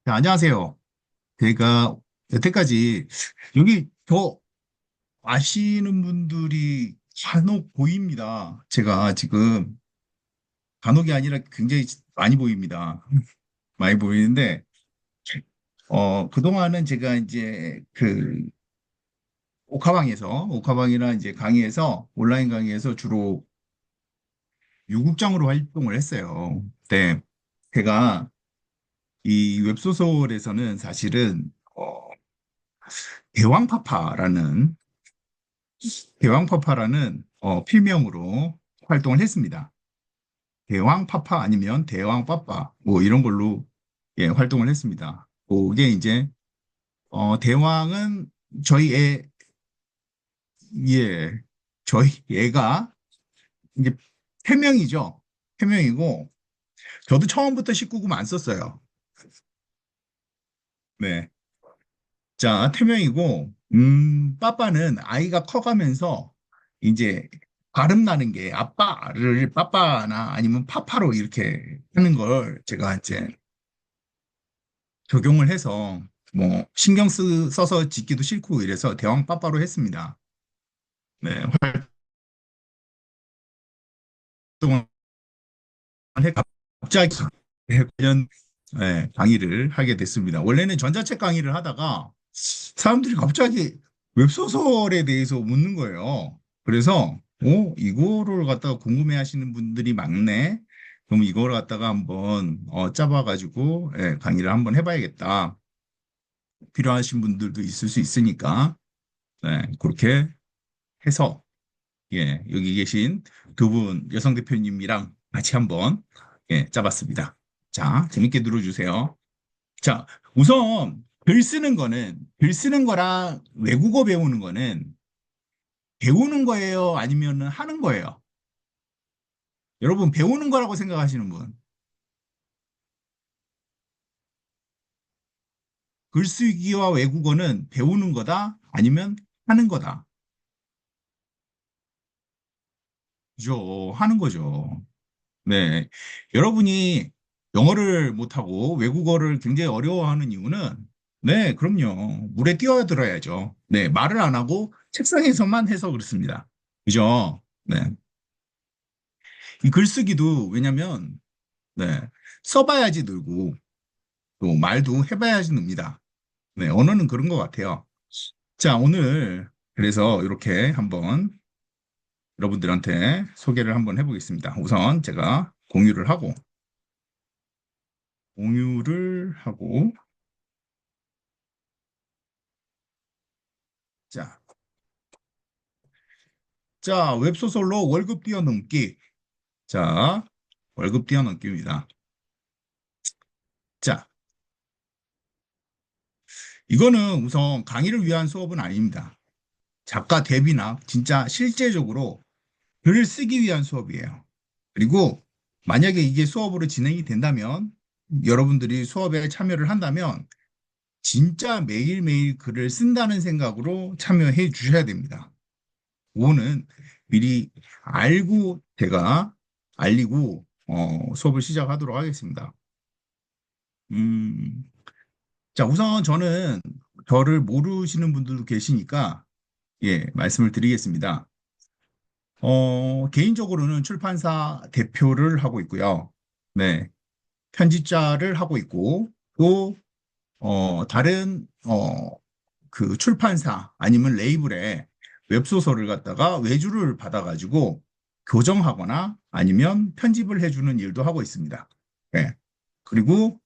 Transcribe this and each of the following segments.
네, 안녕하세요. 제가 여태까지 여기 저 아시는 분들이 간혹 보입니다. 제가 지금 간혹이 아니라 굉장히 많이 보입니다. 많이 보이는데, 그동안은 제가 이제 옥하방이나 이제 강의에서, 온라인 강의에서 주로 유국장으로 활동을 했어요. 네. 제가 이 웹소설에서는 사실은, 대왕파파라는 필명으로 활동을 했습니다. 대왕파파 아니면 대왕빠빠 뭐 이런 걸로 예, 활동을 했습니다. 그게 이제 대왕은 저희 애 예, 저희 애가 이제 태명이죠. 태명이고 저도 처음부터 19금 안 썼어요. 네. 자, 태명이고 빠빠는 아이가 커가면서 이제 발음 나는 게 아빠를 빠빠나 아니면 파파로 이렇게 하는 걸 제가 이제 적용을 해서 뭐 써서 짓기도 싫고 이래서 대왕 빠빠로 했습니다. 네, 활동을 해 갑자기 관련 강의를 하게 됐습니다. 원래는 전자책 강의를 하다가 사람들이 갑자기 웹소설에 대해서 묻는 거예요. 그래서 이거를 갖다가 궁금해 하시는 분들이 많네. 그럼 이걸 갖다가 한번 짜봐가지고 강의를 한번 해봐야겠다. 필요하신 분들도 있을 수 있으니까 그렇게 해서 여기 계신 두 분 여성 대표님이랑 같이 한번 짜봤습니다. 자, 재밌게 들어주세요. 자, 우선 글 쓰는 거랑 외국어 배우는 거는 배우는 거예요? 아니면 하는 거예요? 여러분, 배우는 거라고 생각하시는 분. 글쓰기와 외국어는 배우는 거다? 아니면 하는 거다? 그죠? 하는 거죠. 네. 여러분이 영어를 못하고 외국어를 굉장히 어려워하는 이유는 네, 그럼요. 물에 뛰어들어야죠. 네, 말을 안 하고 책상에서만 해서 그렇습니다. 그죠? 네. 이 글쓰기도 왜냐면 네, 써봐야지 늘고 또 말도 해봐야지 늡니다. 네, 언어는 그런 것 같아요. 자, 오늘 그래서 이렇게 한번 여러분들한테 소개를 한번 해보겠습니다. 우선 제가 공유를 하고 자, 자, 웹소설로 월급 뛰어넘기. 자, 월급 뛰어넘기입니다. 자, 이거는 우선 강의를 위한 수업은 아닙니다. 작가 데뷔나 진짜 실제적으로 글을 쓰기 위한 수업이에요. 그리고 만약에 이게 수업으로 진행이 된다면 여러분들이 수업에 참여를 한다면 진짜 매일매일 글을 쓴다는 생각으로 참여해 주셔야 됩니다. 그거는 미리 알고 제가 알리고 수업을 시작하도록 하겠습니다. 음, 자, 우선 저는 저를 모르시는 분들도 계시니까 말씀을 드리겠습니다. 개인적으로는 출판사 대표를 하고 있고요. 네, 편집자를 하고 있고 또 다른 그 출판사 아니면 레이블에 웹소설을 갖다가 외주를 받아가지고 교정하거나 아니면 편집을 해주는 일도 하고 있습니다. 네. 그리고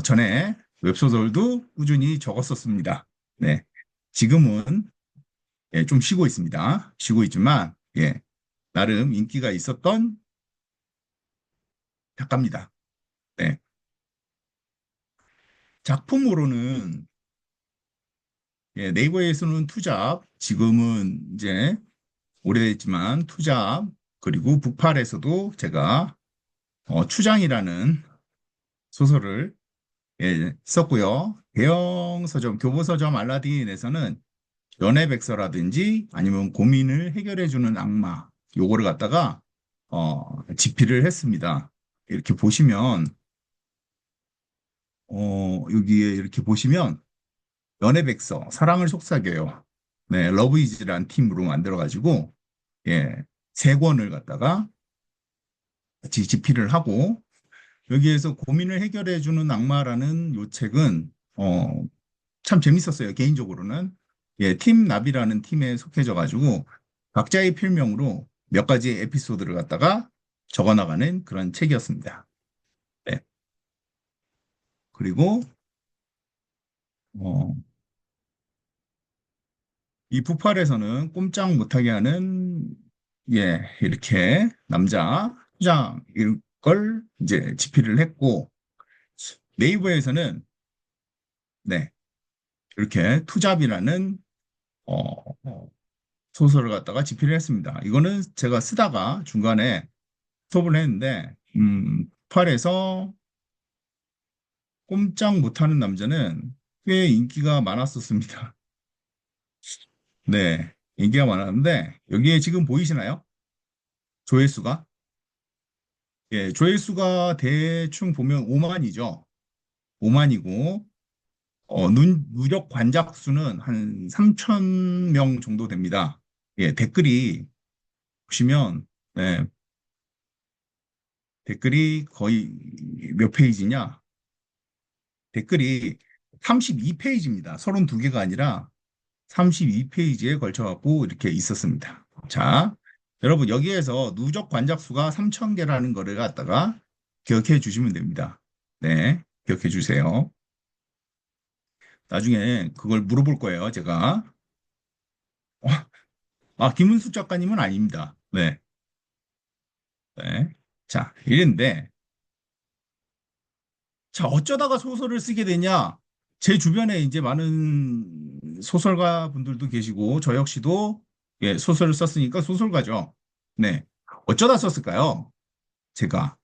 전에 웹소설도 꾸준히 적었었습니다. 네. 지금은 좀 쉬고 있습니다. 쉬고 있지만 나름 인기가 있었던 작가입니다. 네. 작품으로는 네이버에서는 투잡, 지금은 이제 오래됐지만 투잡, 그리고 북팔에서도 제가 추장이라는 소설을 썼고요. 대형 서점, 교보서점 알라딘에서는 연애백서라든지 아니면 고민을 해결해주는 악마, 요거를 갖다가 집필을 했습니다. 이렇게 보시면, 여기에 이렇게 보시면, 연애백서, 사랑을 속삭여요. 네, 러브이즈라는 팀으로 만들어가지고, 예, 세 권을 갖다가 같이 집필을 하고, 여기에서 고민을 해결해주는 악마라는 요 책은, 참 재밌었어요, 개인적으로는. 예, 팀 나비라는 팀에 속해져가지고, 각자의 필명으로 몇 가지 에피소드를 갖다가 적어나가는 그런 책이었습니다. 네. 그리고, 어, 이 부팔에서는 꼼짝 못하게 하는, 예, 이렇게 남자 수장일 걸 이제 집필을 했고, 네이버에서는, 네, 이렇게 투잡이라는, 어, 소설을 갖다가 집필을 했습니다. 이거는 제가 쓰다가 중간에 스톱을 했는데, 부팔에서 꼼짝 못하는 남자는 꽤 인기가 많았었습니다. 네, 인기가 많았는데, 여기에 지금 보이시나요? 조회수가? 예, 조회수가 대충 보면 5만이죠. 5만이고, 누적 관작 수는 한 3천 명 정도 됩니다. 예, 댓글이 보시면, 네, 댓글이 거의 몇 페이지냐? 댓글이 32페이지입니다. 32개가 아니라 32페이지에 걸쳐갖고 이렇게 있었습니다. 자, 여러분, 여기에서 누적 관작 수가 3천 개라는 거를 갖다가 기억해 주시면 됩니다. 네, 기억해 주세요. 나중에 그걸 물어볼 거예요, 제가. 어, 김은숙 작가님은 아닙니다. 네, 네. 자, 이랬는데, 자, 어쩌다가 소설을 쓰게 되냐? 제 주변에 이제 많은 소설가 분들도 계시고, 저 역시도 예, 소설을 썼으니까 소설가죠. 네. 어쩌다 썼을까요? 제가.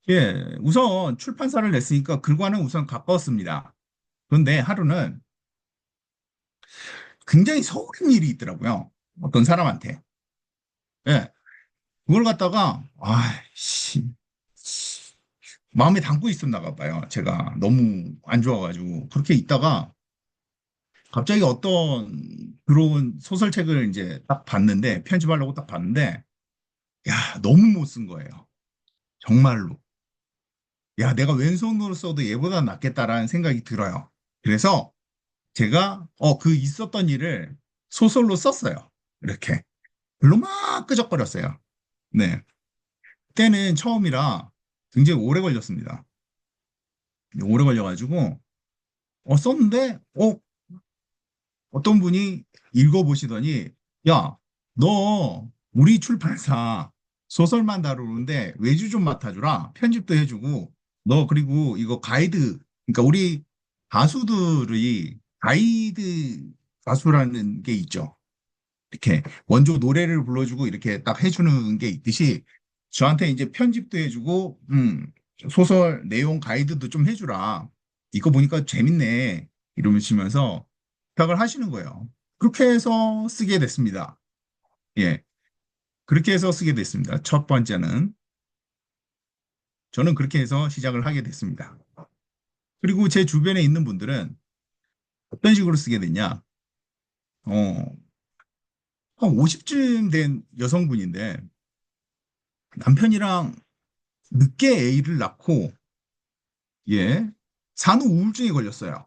예, 우선 출판사를 냈으니까 글과는 우선 가까웠습니다. 그런데 하루는 굉장히 서운한 일이 있더라고요. 어떤 사람한테. 예, 그걸 갖다가, 아이씨, 마음에 담고 있었나 봐요. 제가 너무 안 좋아가지고. 그렇게 있다가 갑자기 어떤 들어온 소설책을 이제 딱 봤는데, 편집하려고 딱 봤는데, 야, 너무 못 쓴 거예요. 정말로. 야, 내가 왼손으로 써도 얘보다 낫겠다라는 생각이 들어요. 그래서 제가, 그 있었던 일을 소설로 썼어요. 이렇게. 글로 막 끄적거렸어요. 네. 그때는 처음이라 굉장히 오래 걸렸습니다. 오래 걸려가지고, 썼는데, 어떤 분이 읽어보시더니, 야, 너 우리 출판사 소설만 다루는데 외주 좀 맡아주라. 편집도 해주고, 너 그리고 이거 가이드, 그러니까 우리 가수들이 가이드 가수라는 게 있죠. 이렇게 원조 노래를 불러주고 이렇게 딱 해주는 게 있듯이 저한테 이제 편집도 해주고, 소설 내용 가이드도 좀 해주라. 이거 보니까 재밌네. 이러시면서 부탁을 하시는 거예요. 그렇게 해서 쓰게 됐습니다. 예. 그렇게 해서 쓰게 됐습니다. 첫 번째는 저는 그렇게 해서 시작을 하게 됐습니다. 그리고 제 주변에 있는 분들은 어떤 식으로 쓰게 됐냐? 어, 한 50쯤 된 여성분인데 남편이랑 늦게 애를 낳고 예, 산후 우울증에 걸렸어요.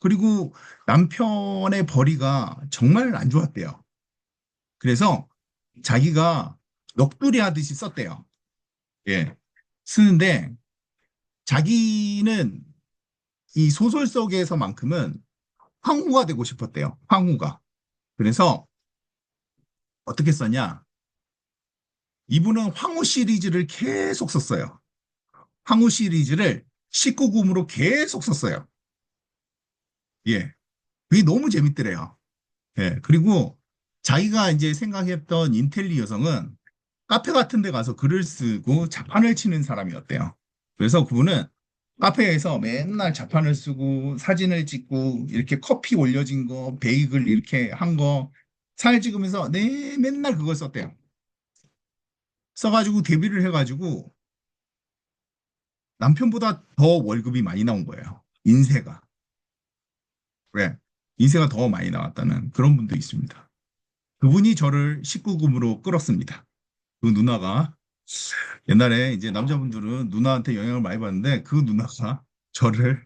그리고 남편의 벌이가 정말 안 좋았대요. 그래서 자기가 넋두리 하듯이 썼대요. 예. 쓰는데 자기는 이 소설 속에서만큼은 황후가 되고 싶었대요. 황후가. 그래서 어떻게 썼냐? 이분은 황후 시리즈를 계속 썼어요. 황후 시리즈를 19금으로 계속 썼어요. 예. 그게 너무 재밌더래요. 예. 그리고 자기가 이제 생각했던 인텔리 여성은 카페 같은 데 가서 글을 쓰고 자판을 치는 사람이었대요. 그래서 그분은 카페에서 맨날 자판을 쓰고 사진을 찍고 이렇게 커피 올려진 거, 베이글 이렇게 한 거 사진 찍으면서 네, 맨날 그걸 썼대요. 써가지고 데뷔를 해가지고 남편보다 더 월급이 많이 나온 거예요. 인세가. 왜? 인세가 더 많이 나왔다는 그런 분도 있습니다. 그분이 저를 19금으로 끌었습니다. 그 누나가 옛날에 이제 남자분들은 누나한테 영향을 많이 받는데 그 누나가 저를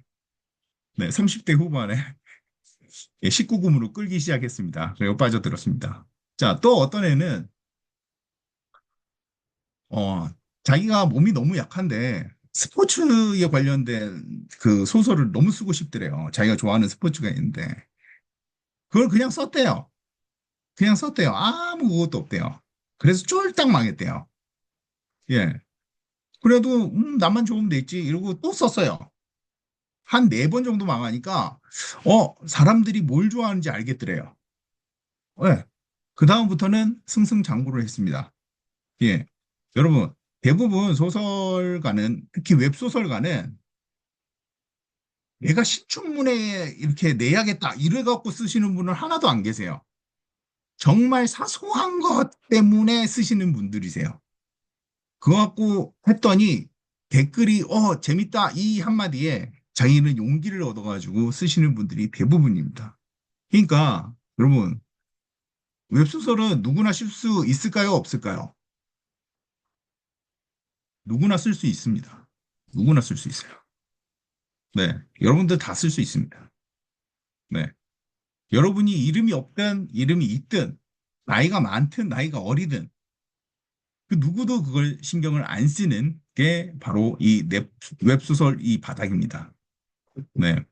네, 30대 후반에 19금으로 끌기 시작했습니다. 그리고 빠져들었습니다. 자, 또 어떤 애는 어, 자기가 몸이 너무 약한데 스포츠에 관련된 그 소설을 너무 쓰고 싶더래요. 자기가 좋아하는 스포츠가 있는데 그걸 그냥 썼대요. 그냥 썼대요. 아무 그것도 없대요. 그래서 쫄딱 망했대요. 예. 그래도 나만 좋으면 됐지 이러고 또 썼어요. 한 네 번 정도 망하니까 사람들이 뭘 좋아하는지 알겠더래요. 예. 그 다음부터는 승승장구를 했습니다. 예. 여러분, 대부분 소설가는, 특히 웹소설가는 내가 신춘문예에 이렇게 내야겠다, 이래갖고 쓰시는 분은 하나도 안 계세요. 정말 사소한 것 때문에 쓰시는 분들이세요. 그거 갖고 했더니 댓글이, 재밌다, 이 한마디에 자기는 용기를 얻어가지고 쓰시는 분들이 대부분입니다. 그러니까, 여러분, 웹소설은 누구나 쓸 수 있을까요? 없을까요? 누구나 쓸 수 있습니다. 누구나 쓸 수 있어요. 네. 여러분들 다 쓸 수 있습니다. 네. 여러분이 이름이 없든 이름이 있든 나이가 많든 나이가 어리든 그 누구도 그걸 신경을 안 쓰는 게 바로 이 웹소설 이 바닥입니다. 네.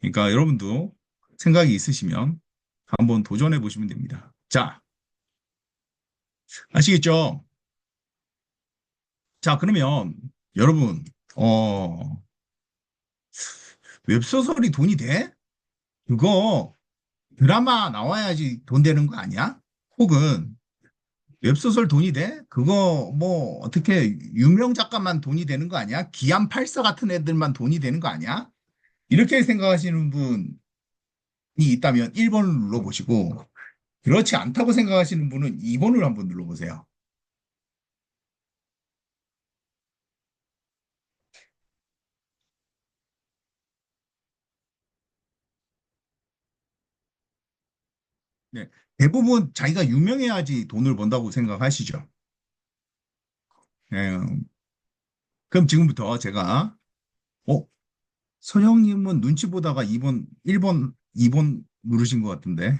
그러니까 여러분도 생각이 있으시면 한번 도전해 보시면 됩니다. 자, 아시겠죠? 자, 그러면 여러분, 어, 웹소설이 돈이 돼? 그거 드라마 나와야지 돈 되는 거 아니야? 혹은 웹소설 돈이 돼? 그거 뭐 어떻게 유명 작가만 돈이 되는 거 아니야? 기안84 같은 애들만 돈이 되는 거 아니야? 이렇게 생각하시는 분이 있다면 1번을 눌러보시고 그렇지 않다고 생각하시는 분은 2번을 한번 눌러보세요. 네. 대부분 자기가 유명해야지 돈을 번다고 생각하시죠. 예, 그럼 지금부터 제가 어, 서영님은 눈치 보다가 2번, 1번, 2번 누르신 것 같은데.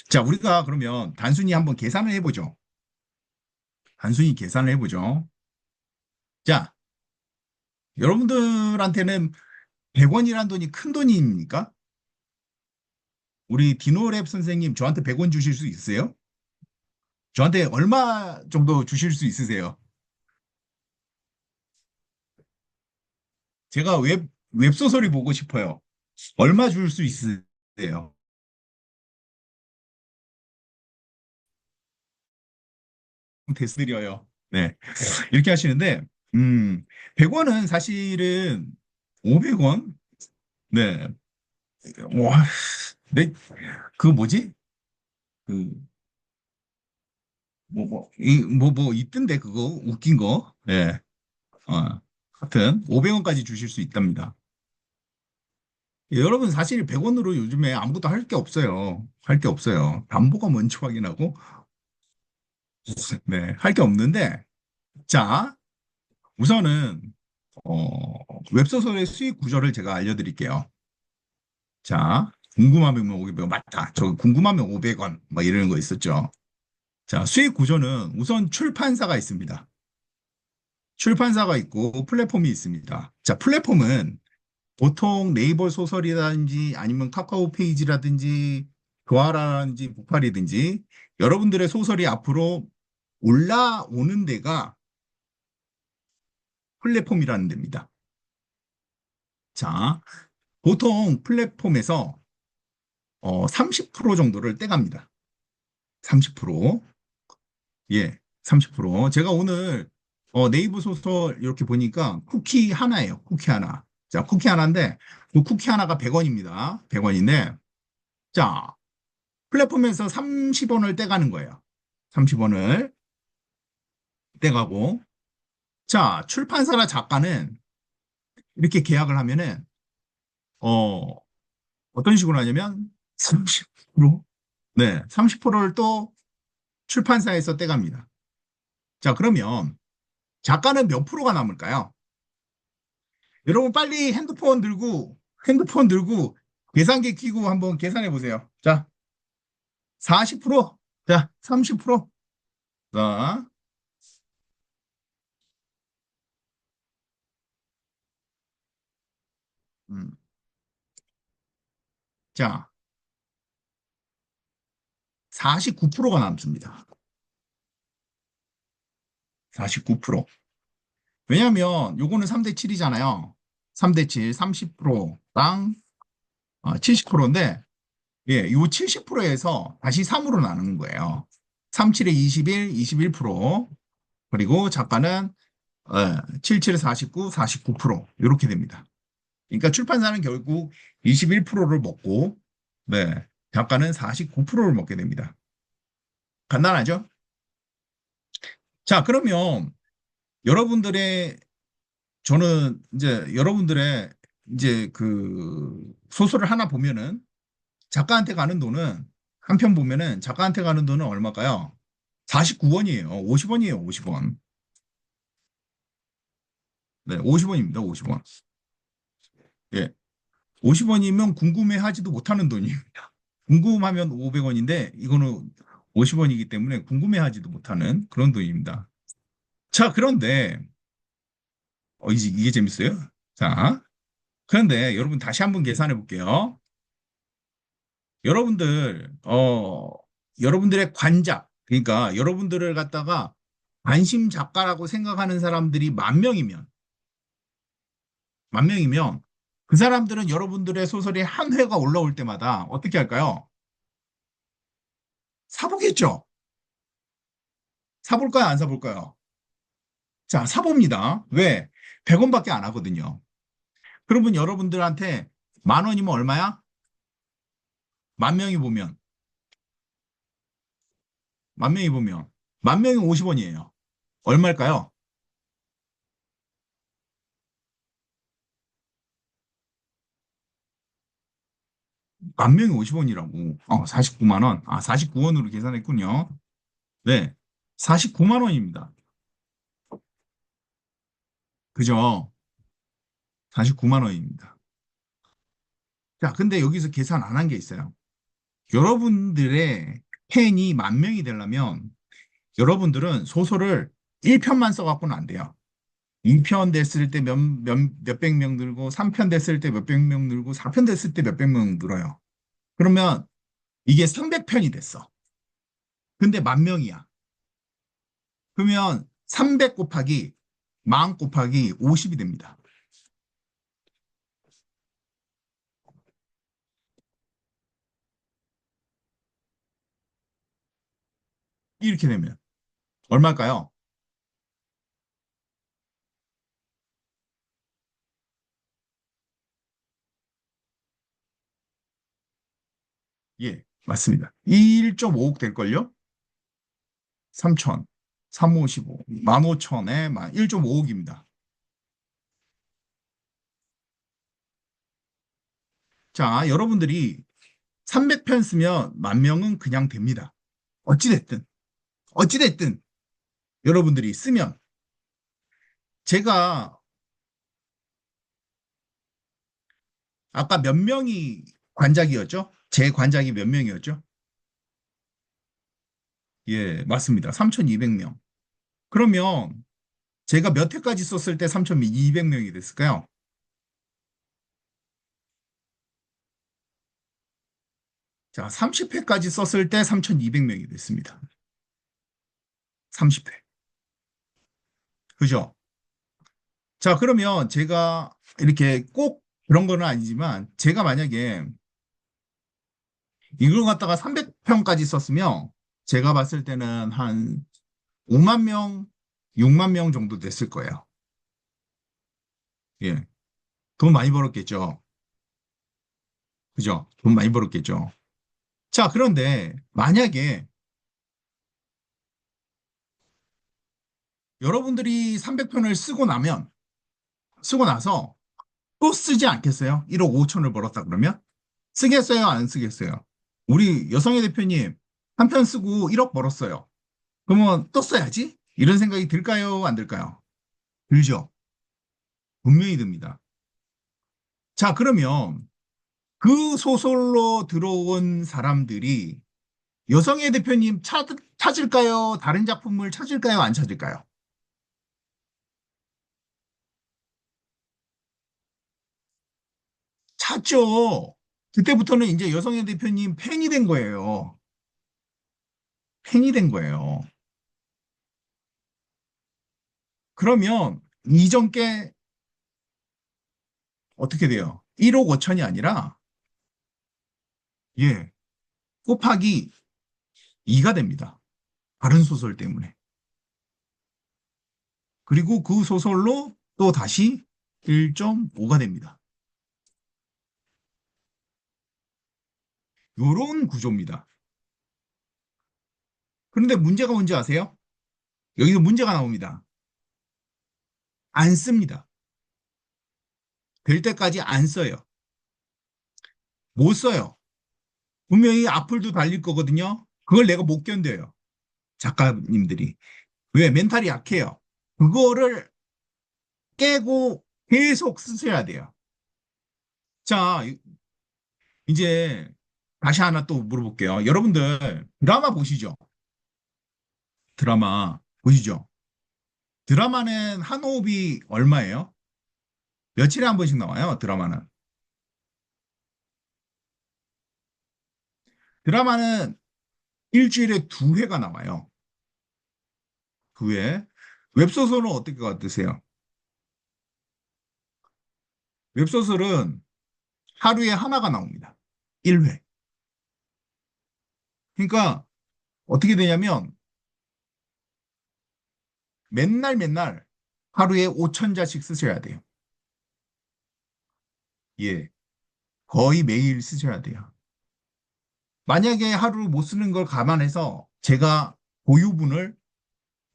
자, 우리가 그러면 단순히 한번 계산을 해보죠. 단순히 계산을 해보죠. 자, 여러분들한테는 100원이란 돈이 큰 돈입니까? 우리 디노랩 선생님 저한테 100원 주실 수 있으세요? 저한테 얼마 정도 주실 수 있으세요? 제가 웹소설이 보고 싶어요. 얼마 줄 수 있으세요? 대드려요. 네. 이렇게 하시는데, 100원은 사실은 500원? 네. 와, 네, 그 뭐지? 그, 있던데, 그거, 웃긴 거. 예. 하여튼, 500원까지 주실 수 있답니다. 예, 여러분, 사실 100원으로 요즘에 아무것도 할 게 없어요. 할 게 없어요. 담보가 뭔지 확인하고, 네, 할 게 없는데, 자, 우선은, 웹소설의 수익 구조를 제가 알려드릴게요. 자, 궁금하면 500원, 맞다. 저 궁금하면 500원, 뭐 이러는 거 있었죠. 자, 수익 구조는 우선 출판사가 있습니다. 출판사가 있고 플랫폼이 있습니다. 자, 플랫폼은 보통 네이버 소설이라든지 아니면 카카오 페이지라든지 교아라든지 북팔이든지 여러분들의 소설이 앞으로 올라오는 데가 플랫폼이라는 데입니다. 자, 보통 플랫폼에서 30% 정도를 떼갑니다. 30%. 예, 30%. 제가 오늘 네이버 소설 이렇게 보니까 쿠키 하나예요. 쿠키 하나. 자, 쿠키 하나인데 그 쿠키 하나가 100원입니다. 100원인데 자, 플랫폼에서 30원을 떼가는 거예요. 30원을. 떼가고. 자, 출판사나 작가는 이렇게 계약을 하면은, 어, 어떤 식으로 하냐면 30%? 네, 30%를 또 출판사에서 떼갑니다. 자, 그러면 작가는 몇 프로가 남을까요? 여러분 빨리 핸드폰 들고 계산기 켜고 한번 계산해 보세요. 자, 40%, 자, 30%. 자, 음, 자, 49%가 남습니다. 49%. 왜냐하면 요거는 3대 7이잖아요. 3대 7, 30%랑 70%인데, 예, 요 70%에서 다시 3으로 나누는 거예요. 3, 7에 21, 21%. 그리고 작가는 7, 7에 49, 49%. 이렇게 됩니다. 그러니까 출판사는 결국 21%를 먹고, 네, 작가는 49%를 먹게 됩니다. 간단하죠? 자, 그러면 여러분들의, 저는 이제 여러분들의 이제 그 소설을 하나 보면은 작가한테 가는 돈은 한 편 보면은 작가한테 가는 돈은 얼마일까요? 49원이에요. 50원이에요. 50원. 네, 50원입니다. 50원. 예. 50원이면 궁금해하지도 못하는 돈입니다. 궁금하면 500원인데 이거는 50원이기 때문에 궁금해하지도 못하는 그런 돈입니다. 자, 그런데 이게 재밌어요. 자, 그런데 여러분 다시 한번 계산해 볼게요. 여러분들 여러분들의 관작, 그러니까 여러분들을 갖다가 관심 작가라고 생각하는 사람들이 만 명이면 그 사람들은 여러분들의 소설이 한 회가 올라올 때마다 어떻게 할까요? 사보겠죠? 사볼까요? 안 사볼까요? 자, 사봅니다. 왜? 100원밖에 안 하거든요. 그러면 여러분들한테 만 원이면 얼마야? 만 명이 보면, 만 명이 보면, 만 명이 50원이에요. 얼마일까요? 만 명이 50원이라고. 49만 원. 49원으로 계산했군요. 네. 49만 원입니다. 그죠? 49만 원입니다. 자, 근데 여기서 계산 안 한 게 있어요. 여러분들의 팬이 만 명이 되려면 여러분들은 소설을 1편만 써갖고는 안 돼요. 2편 됐을 때 몇백 명 늘고, 3편 됐을 때 몇백 명 늘고, 4편 됐을 때 몇백 명 늘어요. 그러면 이게 300편이 됐어. 근데 만 명이야. 그러면 300 곱하기 만 곱하기 50이 됩니다. 이렇게 되면 얼마일까요? 예, 맞습니다. 1.5억 될걸요? 3천, 355, 15,000에 1.5억입니다. 자, 여러분들이 300편 쓰면 만 명은 그냥 됩니다. 어찌됐든, 어찌됐든, 여러분들이 쓰면 제가 아까 몇 명이 관작이었죠? 제 관작이 몇 명이었죠? 예, 맞습니다. 3,200명. 그러면 제가 몇 회까지 썼을 때 3,200명이 됐을까요? 자, 30회까지 썼을 때 3,200명이 됐습니다. 30회. 그죠? 자, 그러면 제가 이렇게 꼭 그런 거는 아니지만 제가 만약에 이걸 갖다가 300편까지 썼으면 제가 봤을 때는 한 5만 명, 6만 명 정도 됐을 거예요. 예. 돈 많이 벌었겠죠. 그죠? 돈 많이 벌었겠죠. 자, 그런데 만약에 여러분들이 300편을 쓰고 나서 또 쓰지 않겠어요? 1억 5천을 벌었다 그러면? 쓰겠어요? 안 쓰겠어요? 우리 여성의 대표님 한 편 쓰고 1억 벌었어요. 그러면 또 써야지? 이런 생각이 들까요? 안 들까요? 들죠? 분명히 듭니다. 자, 그러면 그 소설로 들어온 사람들이 여성의 대표님 찾을까요? 다른 작품을 찾을까요? 안 찾을까요? 찾죠. 그때부터는 이제 여성의 대표님 팬이 된 거예요. 팬이 된 거예요. 그러면 이전 게 어떻게 돼요? 1억 5천이 아니라 예, 곱하기 2가 됩니다. 다른 소설 때문에. 그리고 그 소설로 또 다시 1.5가 됩니다. 요런 구조입니다. 그런데 문제가 뭔지 아세요? 여기서 문제가 나옵니다. 안 씁니다. 될 때까지 안 써요. 못 써요. 분명히 악플도 달릴 거거든요. 그걸 내가 못 견뎌요. 작가님들이. 왜? 멘탈이 약해요. 그거를 깨고 계속 쓰셔야 돼요. 자, 이제 다시 하나 또 물어볼게요. 여러분들 드라마 보시죠? 드라마 보시죠? 드라마는 한 호흡이 얼마예요? 며칠에 한 번씩 나와요, 드라마는. 드라마는 일주일에 두 회가 나와요. 두 회. 웹소설은 어떻게 같으세요? 웹소설은 하루에 하나가 나옵니다. 1회. 그러니까 어떻게 되냐면 맨날 맨날 하루에 5천 자씩 쓰셔야 돼요. 예. 거의 매일 쓰셔야 돼요. 만약에 하루 못 쓰는 걸 감안해서 제가 보유분을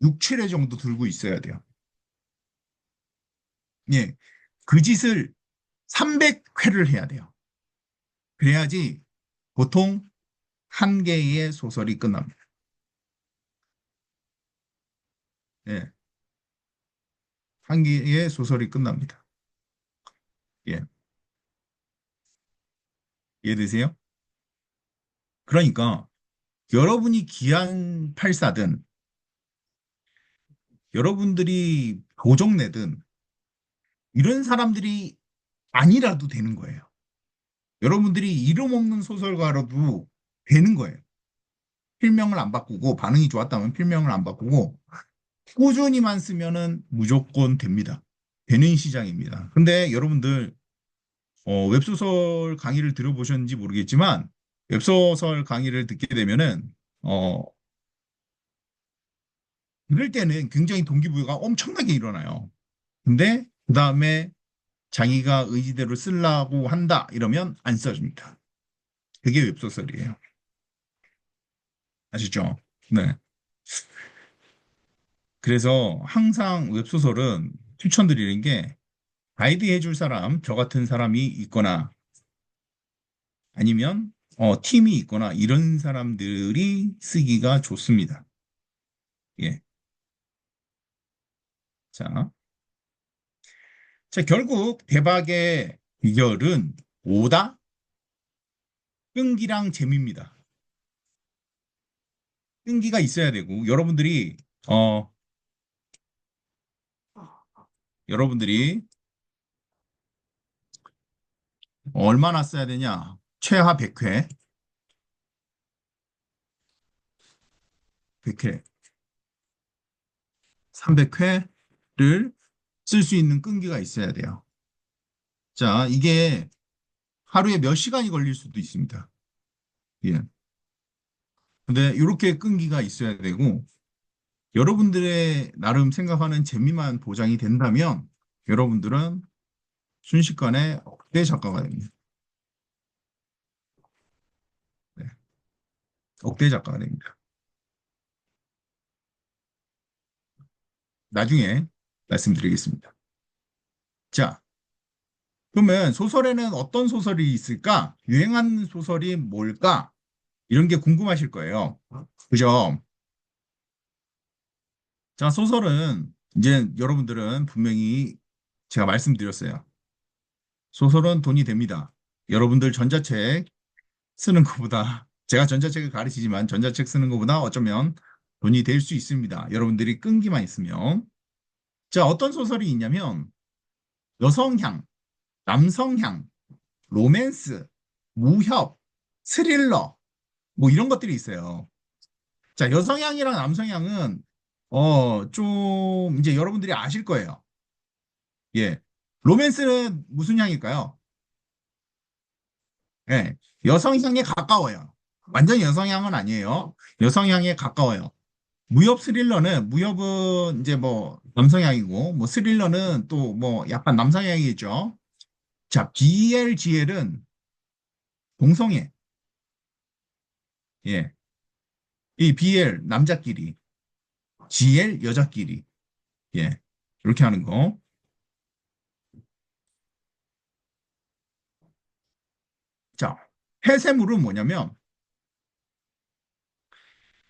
6, 7회 정도 들고 있어야 돼요. 예. 그 짓을 300회를 해야 돼요. 그래야지 보통 한 개의 소설이 끝납니다. 예. 한 개의 소설이 끝납니다. 예. 이해되세요? 그러니까 여러분이 기안 84든 여러분들이 도적내든 이런 사람들이 아니라도 되는 거예요. 여러분들이 이름 없는 소설가라도 되는 거예요. 필명을 안 바꾸고 반응이 좋았다면 필명을 안 바꾸고 꾸준히만 쓰면은 무조건 됩니다. 되는 시장입니다. 근데 여러분들 웹소설 강의를 들어보셨는지 모르겠지만 웹소설 강의를 듣게 되면은 어, 그럴 때는 굉장히 동기부여가 엄청나게 일어나요. 근데 그 다음에 자기가 의지대로 쓰려고 한다 이러면 안 써줍니다. 그게 웹소설이에요. 아시죠? 네. 그래서 항상 웹소설은 추천드리는 게 가이드 해줄 사람, 저 같은 사람이 있거나 아니면 팀이 있거나 이런 사람들이 쓰기가 좋습니다. 예. 자, 자, 결국 대박의 비결은 오다, 끈기랑 재미입니다. 끈기가 있어야 되고 어, 여러분들이 얼마나 써야 되냐? 최하 100회, 100회, 300회를 쓸 수 있는 끈기가 있어야 돼요. 자, 이게 하루에 몇 시간이 걸릴 수도 있습니다. 예. 근데 이렇게 끈기가 있어야 되고, 여러분들의 나름 생각하는 재미만 보장이 된다면, 여러분들은 순식간에 억대 작가가 됩니다. 네. 억대 작가가 됩니다. 나중에 말씀드리겠습니다. 자, 그러면 소설에는 어떤 소설이 있을까? 유행하는 소설이 뭘까? 이런 게 궁금하실 거예요. 그죠? 자, 소설은 이제 여러분들은 분명히 제가 말씀드렸어요. 소설은 돈이 됩니다. 여러분들 전자책 쓰는 것보다 제가 전자책을 가르치지만 전자책 쓰는 것보다 어쩌면 돈이 될 수 있습니다. 여러분들이 끈기만 있으면. 자, 어떤 소설이 있냐면 여성향, 남성향, 로맨스, 무협, 스릴러 뭐 이런 것들이 있어요. 자, 여성향이랑 남성향은 좀 이제 여러분들이 아실 거예요. 예. 로맨스는 무슨 향일까요? 예. 여성향에 가까워요. 완전 여성향은 아니에요. 여성향에 가까워요. 무협 스릴러는 무협은 이제 뭐 남성향이고 뭐 스릴러는 또 뭐 약간 남성향이겠죠. 자, BLGL은 동성애. 예. 이 BL 남자끼리, GL 여자끼리. 예. 이렇게 하는 거. 자, 폐쇄물은 뭐냐면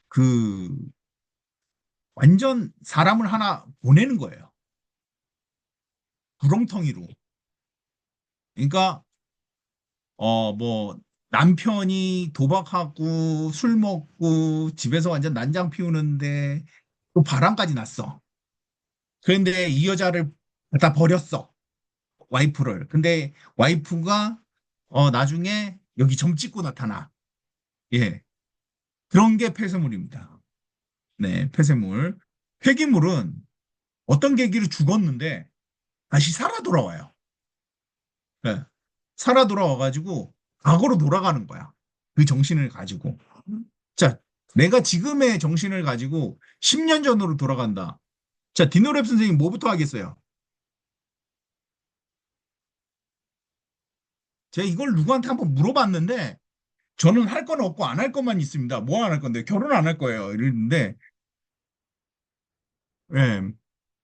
그 완전 사람을 하나 보내는 거예요. 구렁텅이로. 그러니까 뭐 남편이 도박하고 술 먹고 집에서 완전 난장 피우는데 또 바람까지 났어. 그런데 이 여자를 갖다 버렸어. 와이프를. 근데 와이프가 나중에 여기 점 찍고 나타나. 예. 그런 게 폐쇄물입니다. 네, 폐쇄물. 폐기물은 어떤 계기로 죽었는데 다시 살아 돌아와요. 네. 살아 돌아와가지고 과거로 돌아가는 거야. 그 정신을 가지고. 자, 내가 지금의 정신을 가지고 10년 전으로 돌아간다. 자, 디노랩 선생님 뭐부터 하겠어요? 제가 이걸 누구한테 한번 물어봤는데 저는 할 건 없고 안 할 것만 있습니다. 뭐 안 할 건데 결혼 안 할 거예요. 이랬는데 예,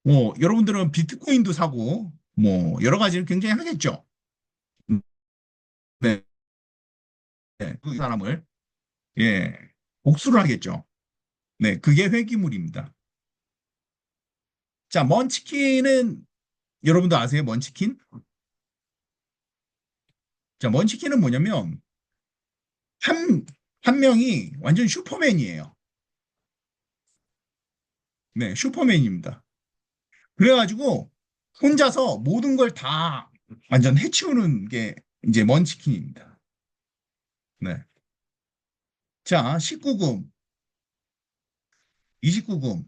뭐 여러분들은 비트코인도 사고 뭐 여러 가지를 굉장히 하겠죠. 네, 네. 그 사람을 예, 복수를 하겠죠. 네, 그게 회귀물입니다. 자, 먼치킨은 여러분도 아세요? 먼치킨? 자, 먼치킨은 뭐냐면 한, 한 명이 완전 슈퍼맨이에요. 네, 슈퍼맨입니다. 그래가지고 혼자서 모든 걸 다 완전 해치우는 게 이제 먼치킨입니다. 네. 자, 19금, 29금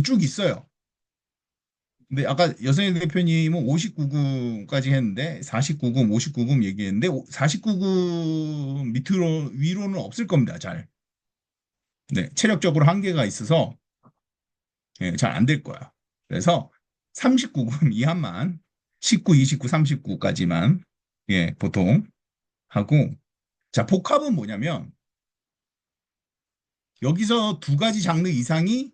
쭉 있어요. 근데 아까 여성의 대표님은 59금까지 했는데 49금, 59금 얘기했는데 49금 밑으로 위로는 없을 겁니다. 잘. 네, 체력적으로 한계가 있어서 잘 안 될 거야. 그래서 39금 이하만 19, 29, 39까지만 보통 하고 자, 복합은 뭐냐면 여기서 두 가지 장르 이상이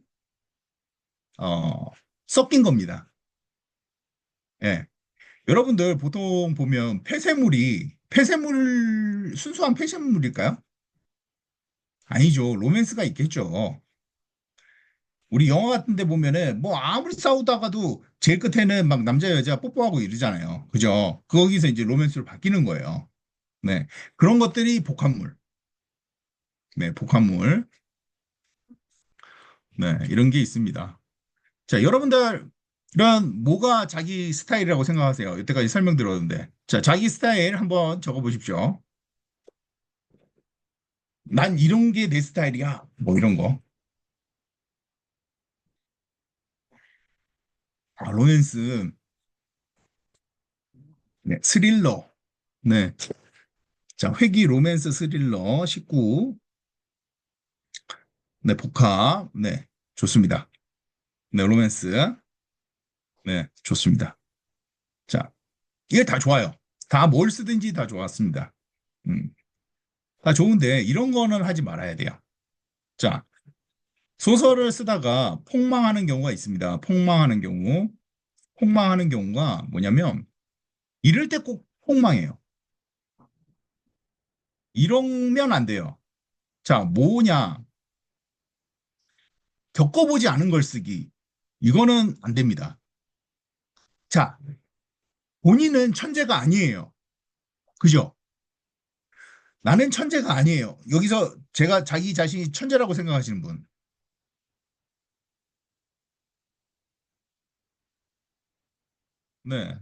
어, 섞인 겁니다. 예. 여러분들 보통 보면 폐쇄물 순수한 폐쇄물일까요? 아니죠. 로맨스가 있겠죠. 우리 영화 같은 데 보면은 뭐 아무리 싸우다가도 제일 끝에는 막 남자 여자 뽀뽀하고 이러잖아요. 그죠? 거기서 이제 로맨스로 바뀌는 거예요. 네. 그런 것들이 복합물. 네, 복합물. 네, 이런 게 있습니다. 자, 여러분들은 뭐가 자기 스타일이라고 생각하세요? 여태까지 설명 들었는데. 자, 자기 스타일 한번 적어 보십시오. 난 이런 게 내 스타일이야. 뭐 이런 거. 아, 로맨스. 네, 스릴러. 네. 자, 회기 로맨스 스릴러 19. 네, 복합. 네, 좋습니다. 네, 로맨스. 네, 좋습니다. 자, 이게 다 좋아요. 다 뭘 쓰든지 다 좋았습니다. 다 좋은데 이런 거는 하지 말아야 돼요. 자, 소설을 쓰다가 폭망하는 경우가 있습니다. 폭망하는 경우. 폭망하는 경우가 뭐냐면, 이럴 때 꼭 폭망해요. 이러면 안 돼요. 자, 뭐냐. 겪어보지 않은 걸 쓰기. 이거는 안 됩니다. 자, 본인은 천재가 아니에요. 그죠? 나는 천재가 아니에요. 여기서 제가 자기 자신이 천재라고 생각하시는 분. 네.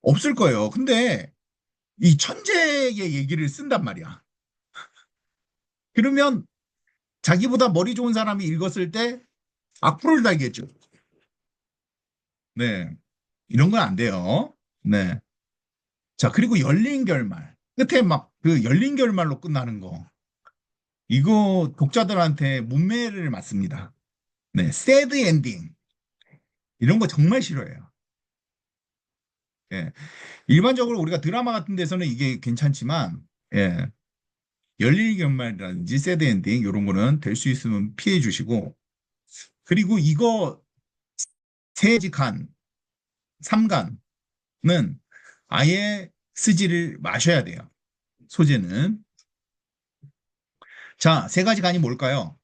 없을 거예요. 근데 이 천재의 얘기를 쓴단 말이야. 그러면 자기보다 머리 좋은 사람이 읽었을 때 악플을 달겠죠. 네. 이런 건 안 돼요. 네. 자, 그리고 열린 결말. 끝에 막 그 열린 결말로 끝나는 거. 이거 독자들한테 문매를 맞습니다. 네. 새드 엔딩. 이런 거 정말 싫어해요. 예. 일반적으로 우리가 드라마 같은 데서는 이게 괜찮지만, 예. 열린 결말이라든지 새드 엔딩 이런 거는 될 수 있으면 피해 주시고, 그리고 이거 세지 간, 삼간은 아예 쓰지를 마셔야 돼요. 소재는. 자, 세 가지 간이 뭘까요?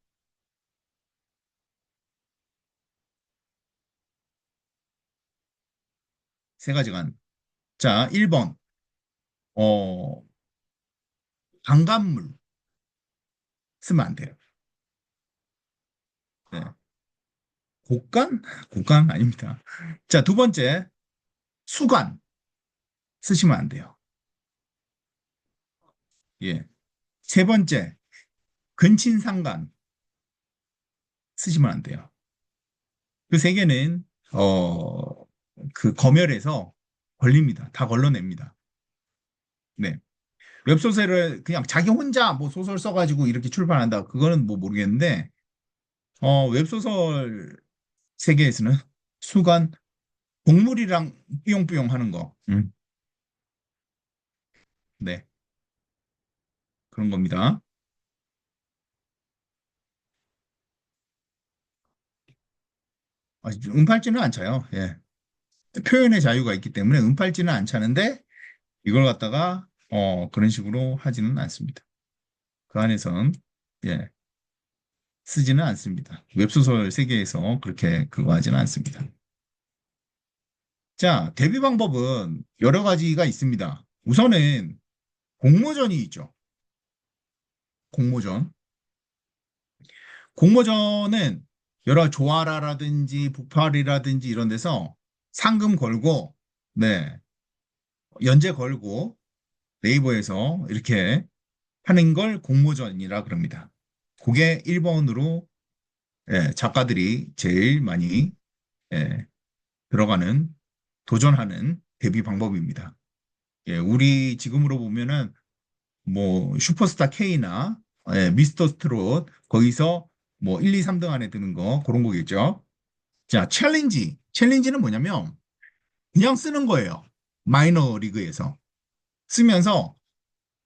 세 가지 간. 자, 1번, 어, 방간물 쓰면 안 돼요. 네. 곡간? 곡간 아닙니다. 자, 두 번째, 수간 쓰시면 안 돼요. 예. 세 번째, 근친상간 쓰시면 안 돼요. 그 세 개는, 그 검열에서 걸립니다. 다 걸러냅니다. 네. 웹소설을 그냥 자기 혼자 뭐 소설 써가지고 이렇게 출판한다. 그거는 뭐 모르겠는데, 웹소설 세계에서는 수간, 동물이랑 뿌용뿌용 하는 거. 네. 그런 겁니다. 은팔찌는 안 차요. 예. 표현의 자유가 있기 때문에 은팔찌는 안 차는데 이걸 갖다가 그런 식으로 하지는 않습니다. 그 안에선 예, 쓰지는 않습니다. 웹소설 세계에서 그렇게 그거 하지는 않습니다. 자, 데뷔 방법은 여러 가지가 있습니다. 우선은 공모전이 있죠. 공모전. 공모전은 여러 조아라라든지 북팔이라든지 이런 데서 상금 걸고 네, 연재 걸고 네이버에서 이렇게 하는 걸 공모전이라 그럽니다. 그게 1번으로 작가들이 제일 많이 예, 들어가는 도전하는 데뷔 방법입니다. 예, 우리 지금으로 보면은 뭐 슈퍼스타 K나 미스터 트롯 거기서 뭐 1, 2, 3등 안에 드는 거 그런 거겠죠. 자, 챌린지. 챌린지는 뭐냐면 그냥 쓰는 거예요. 마이너 리그에서 쓰면서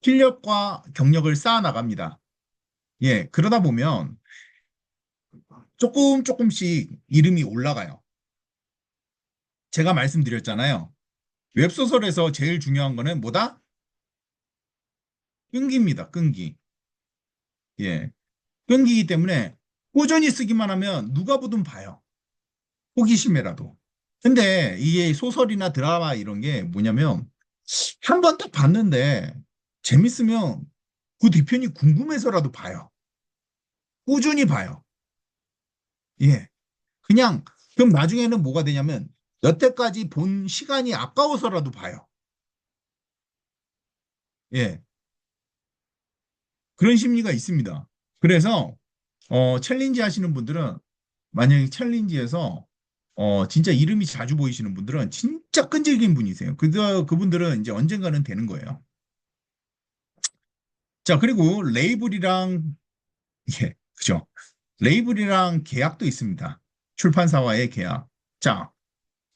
실력과 경력을 쌓아 나갑니다. 예, 그러다 보면 조금 조금씩 이름이 올라가요. 제가 말씀드렸잖아요. 웹소설에서 제일 중요한 거는 뭐다? 끈기입니다. 끈기. 예. 끈기이기 때문에 꾸준히 쓰기만 하면 누가 보든 봐요. 호기심에라도. 근데 이게 소설이나 드라마 이런 게 뭐냐면 한 번 딱 봤는데 재밌으면 그 뒤편이 궁금해서라도 봐요. 꾸준히 봐요. 예. 그냥 그럼 나중에는 뭐가 되냐면 여태까지 본 시간이 아까워서라도 봐요. 예. 그런 심리가 있습니다. 그래서 챌린지 하시는 분들은 만약에 챌린지에서 진짜 이름이 자주 보이시는 분들은 진짜 끈질긴 분이세요. 그분들은 이제 언젠가는 되는 거예요. 자, 그리고 레이블이랑 예, 그죠. 레이블이랑 계약도 있습니다. 출판사와의 계약. 자,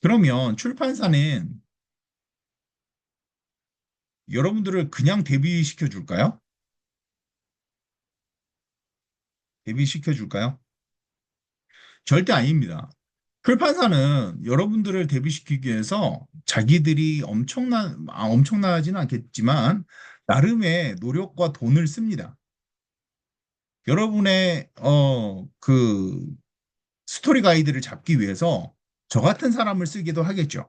그러면 출판사는 여러분들을 그냥 데뷔시켜 줄까요? 데뷔시켜 줄까요? 절대 아닙니다. 출판사는 여러분들을 데뷔시키기 위해서 자기들이 엄청나지는 않겠지만, 나름의 노력과 돈을 씁니다. 여러분의, 스토리 가이드를 잡기 위해서 저 같은 사람을 쓰기도 하겠죠.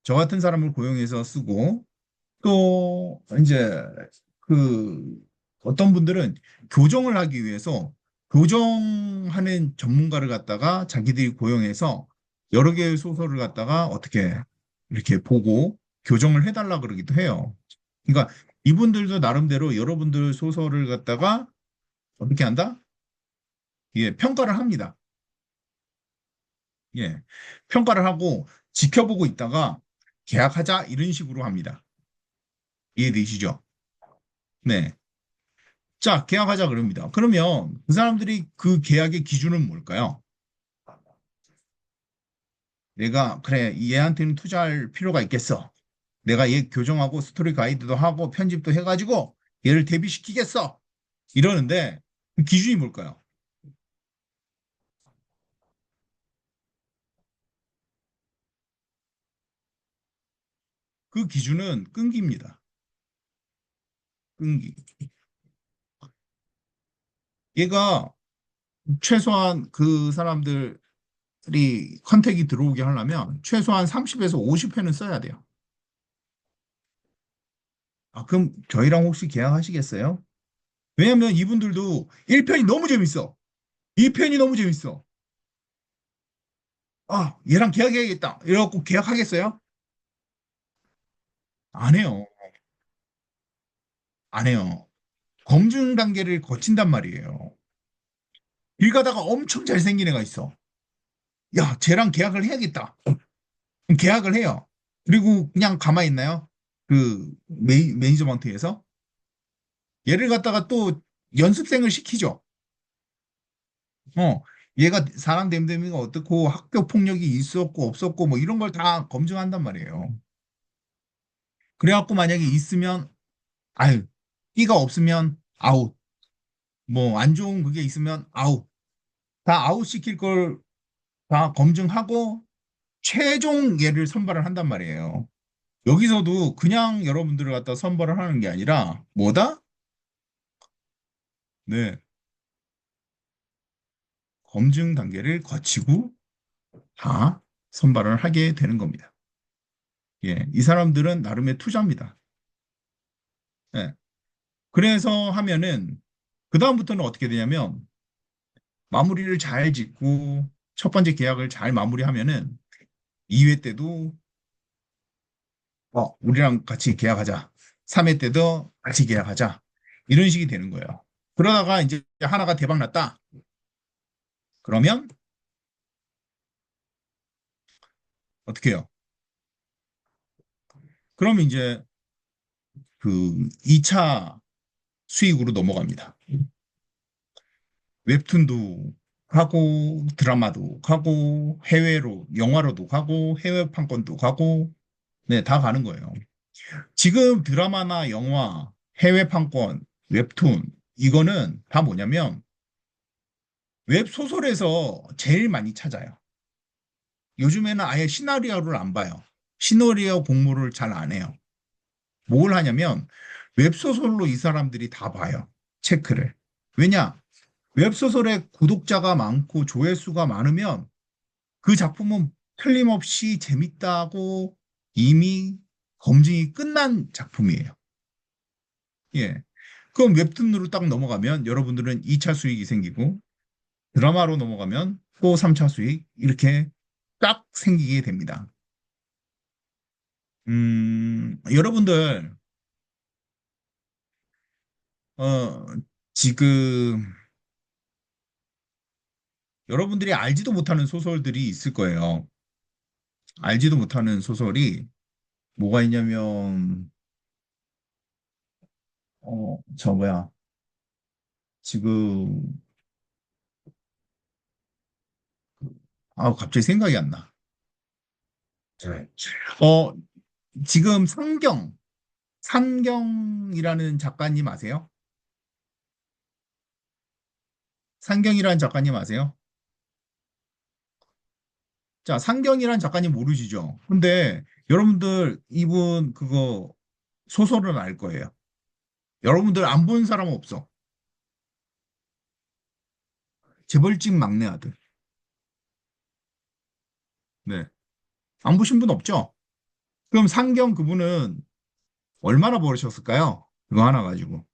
저 같은 사람을 고용해서 쓰고, 또, 이제, 그, 어떤 분들은 교정을 하기 위해서 교정하는 전문가를 갖다가 자기들이 고용해서 여러 개의 소설을 갖다가 어떻게 이렇게 보고 교정을 해달라 그러기도 해요. 그러니까 이분들도 나름대로 여러분들 소설을 갖다가 어떻게 한다? 예, 평가를 합니다. 예, 평가를 하고 지켜보고 있다가 계약하자 이런 식으로 합니다. 이해되시죠? 네. 자, 계약하자 그럽니다. 그러면 그 사람들이 그 계약의 기준은 뭘까요? 내가, 그래, 얘한테는 투자할 필요가 있겠어. 내가 얘 교정하고 스토리 가이드도 하고 편집도 해가지고 얘를 데뷔시키겠어. 이러는데 그 기준이 뭘까요? 그 기준은 끈기입니다. 끈기. 얘가 최소한 그 사람들이 컨택이 들어오게 하려면 최소한 30에서 50회는 써야 돼요. 아, 그럼 저희랑 혹시 계약하시겠어요? 왜냐면 이분들도 1편이 너무 재밌어. 2편이 너무 재밌어. 아, 얘랑 계약해야겠다. 이래갖고 계약하겠어요? 안 해요. 안 해요. 검증 단계를 거친단 말이에요. 길 가다가 엄청 잘생긴 애가 있어. 야, 쟤랑 계약을 해야겠다. 그럼 계약을 해요. 그리고 그냥 가만히 있나요? 그 매니저먼트에서 얘를 갖다가 또 연습생을 시키죠. 어, 얘가 사람 됨됨이가 어떻고 학교 폭력이 있었고 없었고 뭐 이런 걸 다 검증한단 말이에요. 그래갖고 만약에 있으면 아유, 끼가 없으면 아웃. 뭐 안 좋은 그게 있으면 아웃. 다 아웃 시킬 걸 다 검증하고 최종 얘를 선발을 한단 말이에요. 여기서도 그냥 여러분들을 갖다 선발을 하는 게 아니라 뭐다? 네, 검증 단계를 거치고 다 선발을 하게 되는 겁니다. 예, 이 사람들은 나름의 투자입니다. 예, 그래서 하면은 그다음부터는 어떻게 되냐면 마무리를 잘 짓고 첫 번째 계약을 잘 마무리하면은 2회 때도 우리랑 같이 계약하자. 3회 때도 같이 계약하자. 이런 식이 되는 거예요. 그러다가 이제 하나가 대박 났다. 그러면 어떻게 해요? 그럼 이제 그 2차 수익으로 넘어갑니다. 웹툰도 하고 드라마도 가고 해외로 영화로도 가고 해외 판권도 가고 네, 다 가는 거예요. 지금 드라마나 영화, 해외 판권, 웹툰 이거는 다 뭐냐면 웹소설에서 제일 많이 찾아요. 요즘에는 아예 시나리오를 안 봐요. 시나리오 공모를 잘 안 해요. 뭘 하냐면 웹소설로 이 사람들이 다 봐요. 체크를. 왜냐? 웹소설에 구독자가 많고 조회수가 많으면 그 작품은 틀림없이 재밌다고 이미 검증이 끝난 작품이에요. 예. 그럼 웹툰으로 딱 넘어가면 여러분들은 2차 수익이 생기고 드라마로 넘어가면 또 3차 수익 이렇게 딱 생기게 됩니다. 여러분들 어, 지금 여러분들이 알지도 못하는 소설들이 있을 거예요. 알지도 못하는 소설이 뭐가 있냐면 저 뭐야 지금 갑자기 생각이 안 나. 네. 어 지금 산경이라는 작가님 아세요? 상경이란 작가님 아세요? 자, 상경이란 작가님 모르시죠? 근데 여러분들 이분 그거 소설은 알 거예요. 여러분들 안 본 사람 없어. 재벌집 막내 아들. 네. 안 보신 분 없죠? 그럼 상경 그분은 얼마나 벌으셨을까요? 그거 하나 가지고.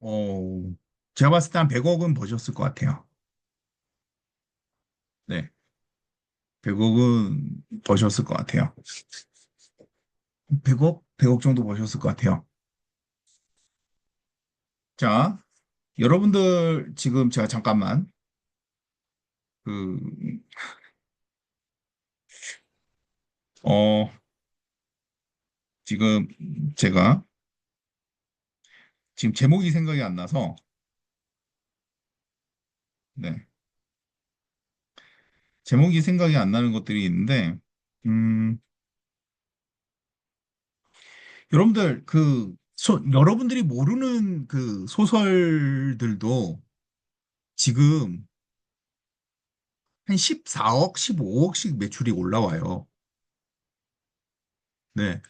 어, 제가 봤을 때 한 100억은 버셨을 것 같아요. 네. 100억은 버셨을 것 같아요. 100억? 100억 정도 버셨을 것 같아요. 자, 여러분들 지금 제가 잠깐만 그, 어, 지금 제가 지금 제목이 생각이 안 나서 네. 제목이 생각이 안 나는 것들이 있는데 음, 여러분들 여러분들이 모르는 그 소설들도 지금 한 14억, 15억씩 매출이 올라와요. 네.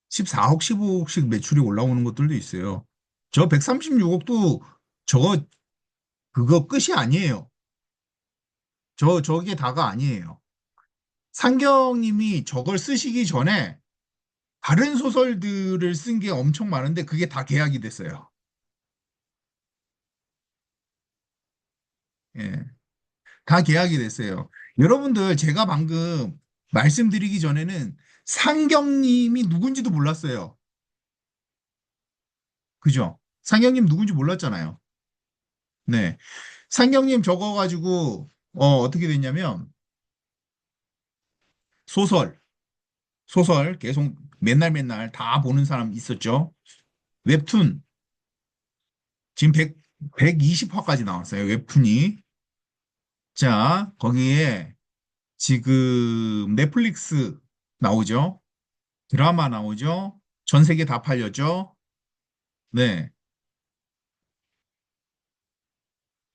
14억, 15억씩 매출이 올라오는 것들도 있어요. 저 136억도 저거 그거 끝이 아니에요. 저게 다가 아니에요. 상경님이 저걸 쓰시기 전에 다른 소설들을 쓴 게 엄청 많은데 그게 다 계약이 됐어요. 예. 다 계약이 됐어요. 여러분들 제가 방금 말씀드리기 전에는 상경님이 누군지도 몰랐어요. 그죠? 상경님 누군지 몰랐잖아요. 네. 상경님 적어가지고 어떻게 됐냐면 소설, 소설 계속 맨날 맨날 다 보는 사람 있었죠. 웹툰 지금 120화까지 나왔어요. 웹툰이. 자, 거기에 지금 넷플릭스 나오죠. 드라마 나오죠. 전 세계 다 팔렸죠. 네,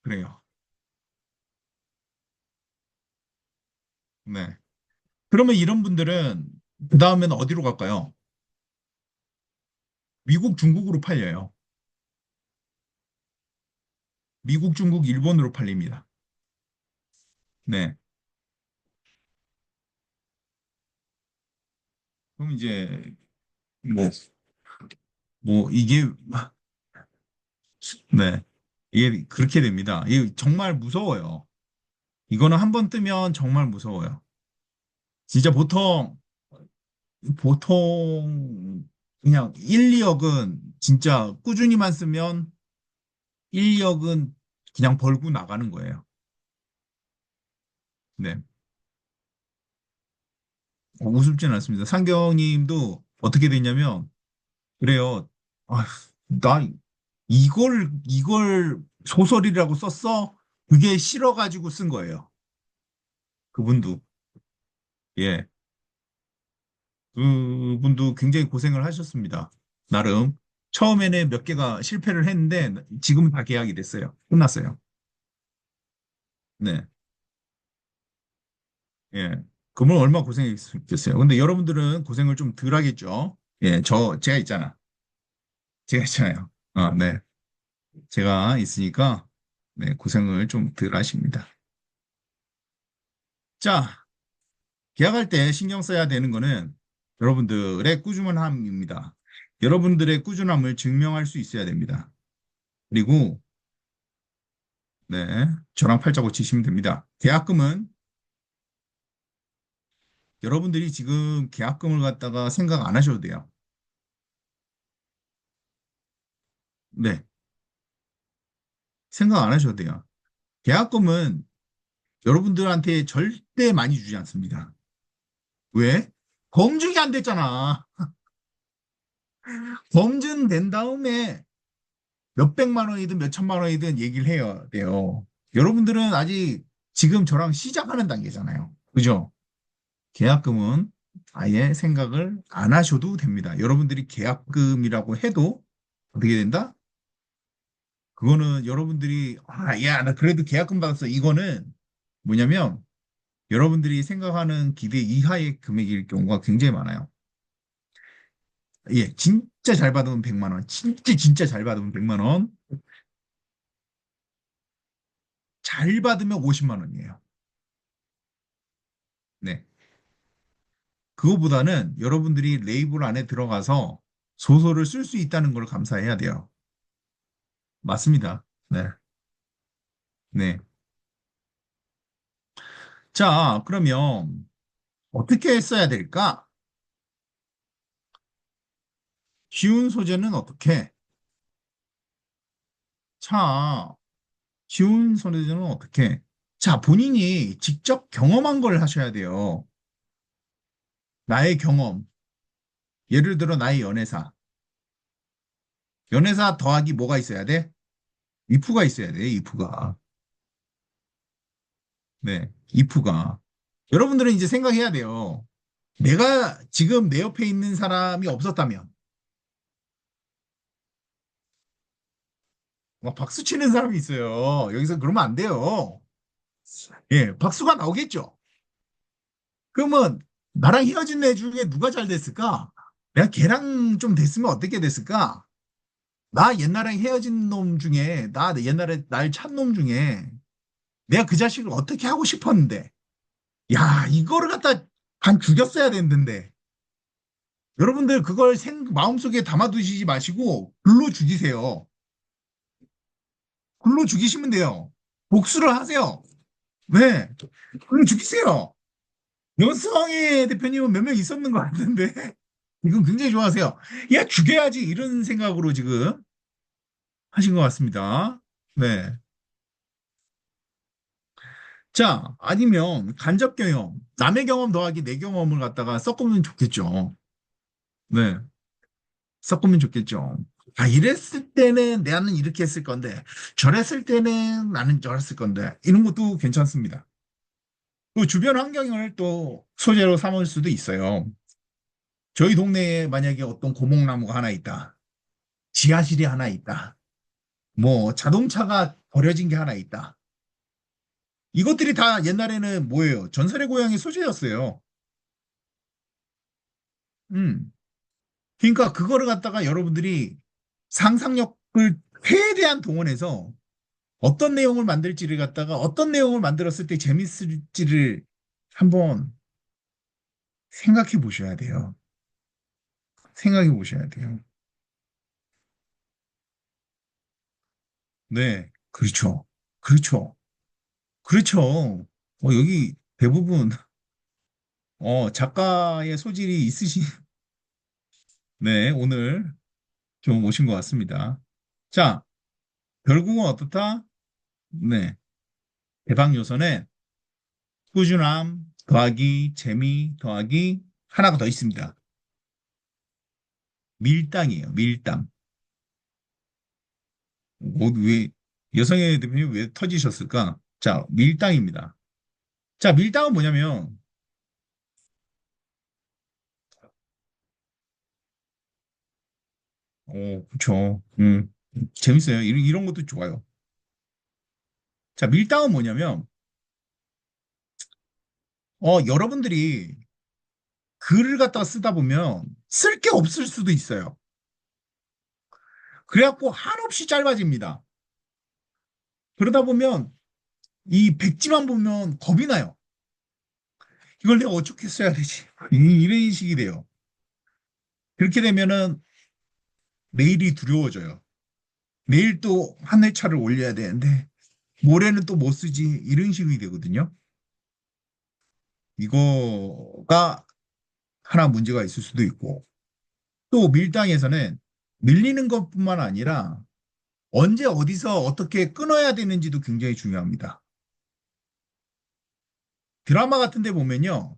그래요. 네. 그러면 이런 분들은 그 다음에는 어디로 갈까요? 미국, 중국으로 팔려요. 미국, 중국, 일본으로 팔립니다. 네. 그럼 이제 뭐, 이게 네. 이게 그렇게 됩니다. 이게 정말 무서워요. 이거는 한 번 뜨면 정말 무서워요. 진짜 보통 그냥 1, 2억은 진짜 꾸준히만 쓰면 1, 2억은 그냥 벌고 나가는 거예요. 네. 우습진 않습니다. 상경님도 어떻게 됐냐면 그래요. 아, 나 이걸 소설이라고 썼어? 그게 싫어가지고 쓴 거예요. 그분도. 예. 그분도 굉장히 고생을 하셨습니다. 나름. 처음에는 몇 개가 실패를 했는데 지금은 다 계약이 됐어요. 끝났어요. 네. 예. 그분 얼마나 고생했겠어요. 근데 여러분들은 고생을 좀 덜 하겠죠. 예, 제가 있잖아. 제가 있잖아요. 네. 제가 있으니까, 네, 고생을 좀 덜 하십니다. 자, 계약할 때 신경 써야 되는 거는 여러분들의 꾸준함입니다. 여러분들의 꾸준함을 증명할 수 있어야 됩니다. 그리고, 네, 저랑 팔자고 치시면 됩니다. 계약금은 여러분들이 지금 계약금을 갖다가 생각 안 하셔도 돼요. 네, 생각 안 하셔도 돼요. 계약금은 여러분들한테 절대 많이 주지 않습니다. 왜? 검증이 안 됐잖아. 검증된 다음에 몇백만 원이든 몇천만 원이든 얘기를 해야 돼요. 여러분들은 아직 지금 저랑 시작하는 단계잖아요. 그죠? 계약금은 아예 생각을 안 하셔도 됩니다. 여러분들이 계약금이라고 해도 어떻게 된다? 그거는 여러분들이, 아, 야, 나 그래도 계약금 받았어. 이거는 뭐냐면 여러분들이 생각하는 기대 이하의 금액일 경우가 굉장히 많아요. 예, 진짜 잘 받으면 100만 원. 진짜 잘 받으면 100만 원. 잘 받으면 50만 원이에요. 네. 그거보다는 여러분들이 레이블 안에 들어가서 소설을 쓸 수 있다는 걸 감사해야 돼요. 맞습니다. 네. 네. 자, 그러면 어떻게 써야 될까? 쉬운 소재는 어떻게? 자, 쉬운 소재는 어떻게? 자, 본인이 직접 경험한 걸 하셔야 돼요. 나의 경험. 예를 들어 나의 연애사. 연애사 더하기 뭐가 있어야 돼? if가 있어야 돼, if가. 네, if가. 여러분들은 이제 생각해야 돼요. 내가 지금 내 옆에 있는 사람이 없었다면, 막 박수 치는 사람이 있어요. 여기서 그러면 안 돼요. 예, 박수가 나오겠죠. 그러면 나랑 헤어진 애 중에 누가 잘 됐을까? 내가 걔랑 좀 됐으면 어떻게 됐을까? 나 옛날에 헤어진 놈 중에, 나 옛날에 날 찬 놈 중에 내가 그 자식을 어떻게 하고 싶었는데, 야, 이거를 갖다 반 죽였어야 됐는데, 여러분들 그걸 마음속에 담아두시지 마시고 글로 죽이세요. 글로 죽이시면 돼요. 복수를 하세요. 네, 글로 죽이세요. 연성의 대표님은 몇 명 있었는 것 같은데, 이건 굉장히 좋아하세요. 야, 죽여야지. 이런 생각으로 지금 하신 것 같습니다. 네. 자, 아니면 간접 경험. 남의 경험 더하기 내 경험을 갖다가 섞으면 좋겠죠. 네. 섞으면 좋겠죠. 아, 이랬을 때는 나는 이렇게 했을 건데, 저랬을 때는 나는 저랬을 건데, 이런 것도 괜찮습니다. 그 주변 환경을 또 소재로 삼을 수도 있어요. 저희 동네에 만약에 어떤 고목나무가 하나 있다. 지하실이 하나 있다. 뭐 자동차가 버려진 게 하나 있다. 이것들이 다 옛날에는 뭐예요? 전설의 고향의 소재였어요. 음. 그러니까 그거를 갖다가 여러분들이 상상력을 최대한 동원해서 어떤 내용을 만들지를 갖다가 어떤 내용을 만들었을 때 재밌을지를 한번 생각해 보셔야 돼요. 생각해 보셔야 돼요. 네, 그렇죠. 그렇죠. 그렇죠. 여기 대부분 작가의 소질이 있으신 네, 오늘 좀 오신 것 같습니다. 자, 결국은 어떻다? 네, 대박 요소는 꾸준함 더하기 재미 더하기 하나가 더 있습니다. 밀당이에요. 밀당. 왜 여성의 대표님 왜 터지셨을까? 자, 밀당입니다. 자, 밀당은 뭐냐면 그쵸. 재밌어요. 이런 것도 좋아요. 자, 밀당은 뭐냐면 여러분들이 글을 갖다가 쓰다 보면 쓸 게 없을 수도 있어요. 그래갖고 한없이 짧아집니다. 그러다 보면 이 백지만 보면 겁이 나요. 이걸 내가 어떻게 써야 되지? 이런 식이 돼요. 그렇게 되면은 내일이 두려워져요. 내일 또 한 회차를 올려야 되는데 모레는 또 못 쓰지 이런 식이 되거든요. 이거가 하나 문제가 있을 수도 있고 또 밀당에서는 밀리는 것뿐만 아니라 언제 어디서 어떻게 끊어야 되는지도 굉장히 중요합니다. 드라마 같은 데 보면요.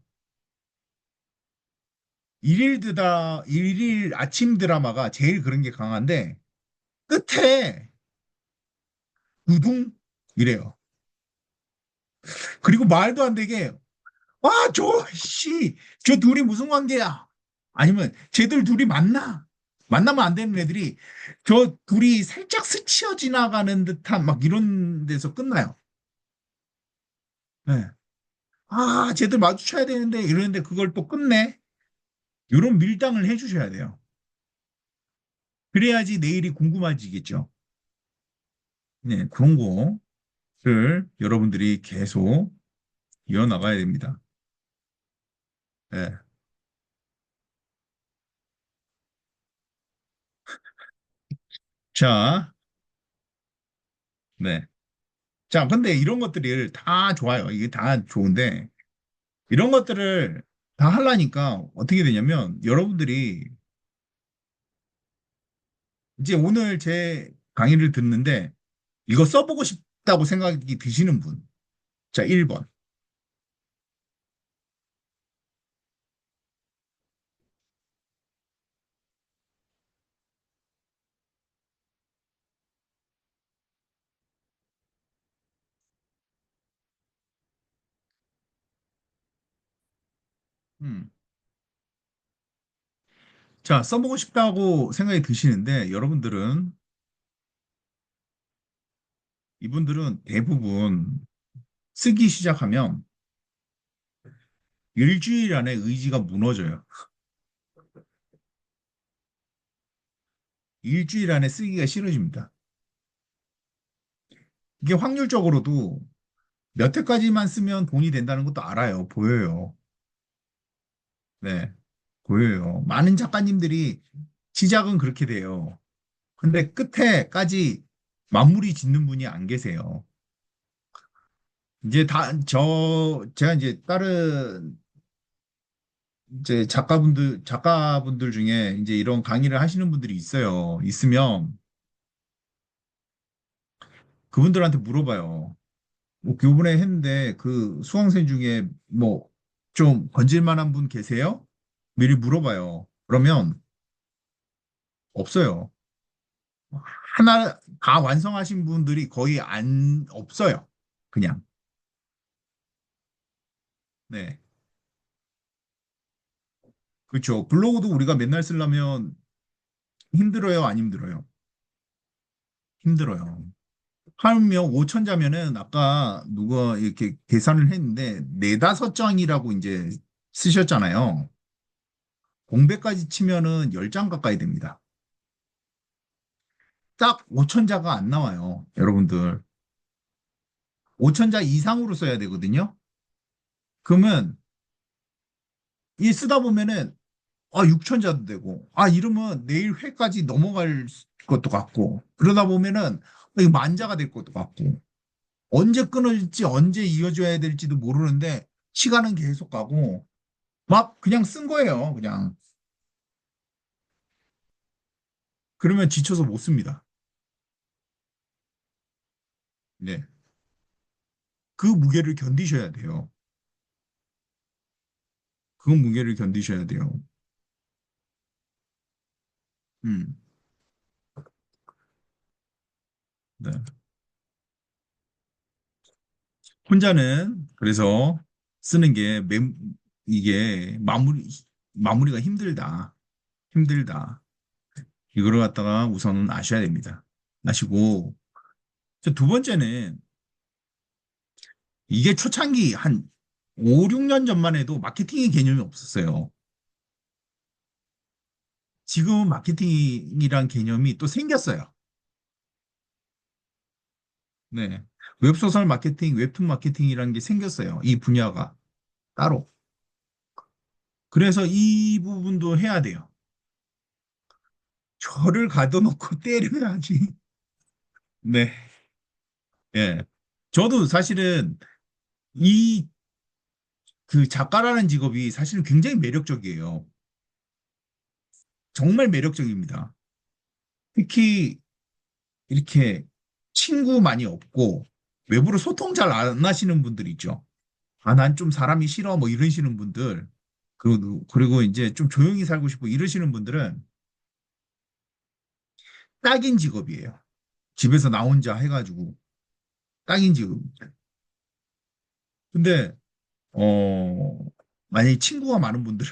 일일 아침 드라마가 제일 그런 게 강한데, 끝에 우둥 이래요. 그리고 말도 안 되게 와, 저 둘이 무슨 관계야? 아니면 쟤들 둘이 만나? 만나면 안 되는 애들이 저 둘이 살짝 스치어 지나가는 듯한 막 이런 데서 끝나요. 네. 아, 쟤들 마주쳐야 되는데 이러는데 그걸 또 끝내. 이런 밀당을 해주셔야 돼요. 그래야지 내일이 궁금해지겠죠. 네, 그런 거를 여러분들이 계속 이어나가야 됩니다. 네. 자, 네. 자, 근데 이런 것들이 다 좋아요. 이게 다 좋은데, 이런 것들을 다 하려니까 어떻게 되냐면, 여러분들이 이제 오늘 제 강의를 듣는데, 이거 써보고 싶다고 생각이 드시는 분. 자, 1번. 음. 자, 써보고 싶다고 생각이 드시는데, 이분들은 대부분 쓰기 시작하면 일주일 안에 의지가 무너져요. 일주일 안에 쓰기가 싫어집니다. 이게 확률적으로도 몇 회까지만 쓰면 돈이 된다는 것도 알아요. 보여요. 네, 보여요. 많은 작가님들이 시작은 그렇게 돼요. 근데 끝에까지 마무리 짓는 분이 안 계세요. 이제 제가 이제 다른 이제 작가분들 중에 이제 이런 강의를 하시는 분들이 있어요. 있으면 그분들한테 물어봐요. 뭐 교분에 했는데 그 수강생 중에 뭐 좀 건질 만한 분 계세요? 미리 물어봐요. 그러면 없어요. 하나 다 완성하신 분들이 거의 안 없어요. 그냥. 네. 그렇죠. 블로그도 우리가 맨날 쓰려면 힘들어요, 안 힘들어요? 힘들어요. 하면 5천 자면은 아까 누가 이렇게 계산을 했는데 네다섯 장이라고 이제 쓰셨잖아요. 공백까지 치면은 10장 가까이 됩니다. 딱 5천 자가 안 나와요, 여러분들. 5천 자 이상으로 써야 되거든요. 그러면 이 쓰다 보면은 6천 자도 되고 이러면 내일 회까지 넘어갈 것도 같고 그러다 보면은 이거 만자가 될 것도 같고 언제 끊어질지 언제 이어져야 될지도 모르는데 시간은 계속 가고 막 그냥 쓴 거예요. 그냥 그러면 지쳐서 못 씁니다. 네. 그 무게를 견디셔야 돼요. 그 무게를 견디셔야 돼요. 음. 네. 혼자는 그래서 쓰는 게 이게 마무리가 힘들다. 힘들다. 이거를 갖다가 우선은 아셔야 됩니다. 아시고 두 번째는 이게 초창기 한 5, 6년 전만 해도 마케팅의 개념이 없었어요. 지금은 마케팅이란 개념이 또 생겼어요. 네. 웹소설 마케팅, 웹툰 마케팅이라는 게 생겼어요. 이 분야가 따로. 그래서 이 부분도 해야 돼요. 저를 가둬놓고 때려야지. 네. 예. 저도 사실은 이 그 작가라는 직업이 사실은 굉장히 매력적이에요. 정말 매력적입니다. 특히 이렇게 친구 많이 없고 외부로 소통 잘 안 하시는 분들 있죠. 아, 난 좀 사람이 싫어, 뭐 이러시는 분들, 그리고 이제 좀 조용히 살고 싶고 이러시는 분들은 딱인 직업이에요. 집에서 나 혼자 해가지고 딱인 직업입니다. 근데, 어, 만약에 친구가 많은 분들은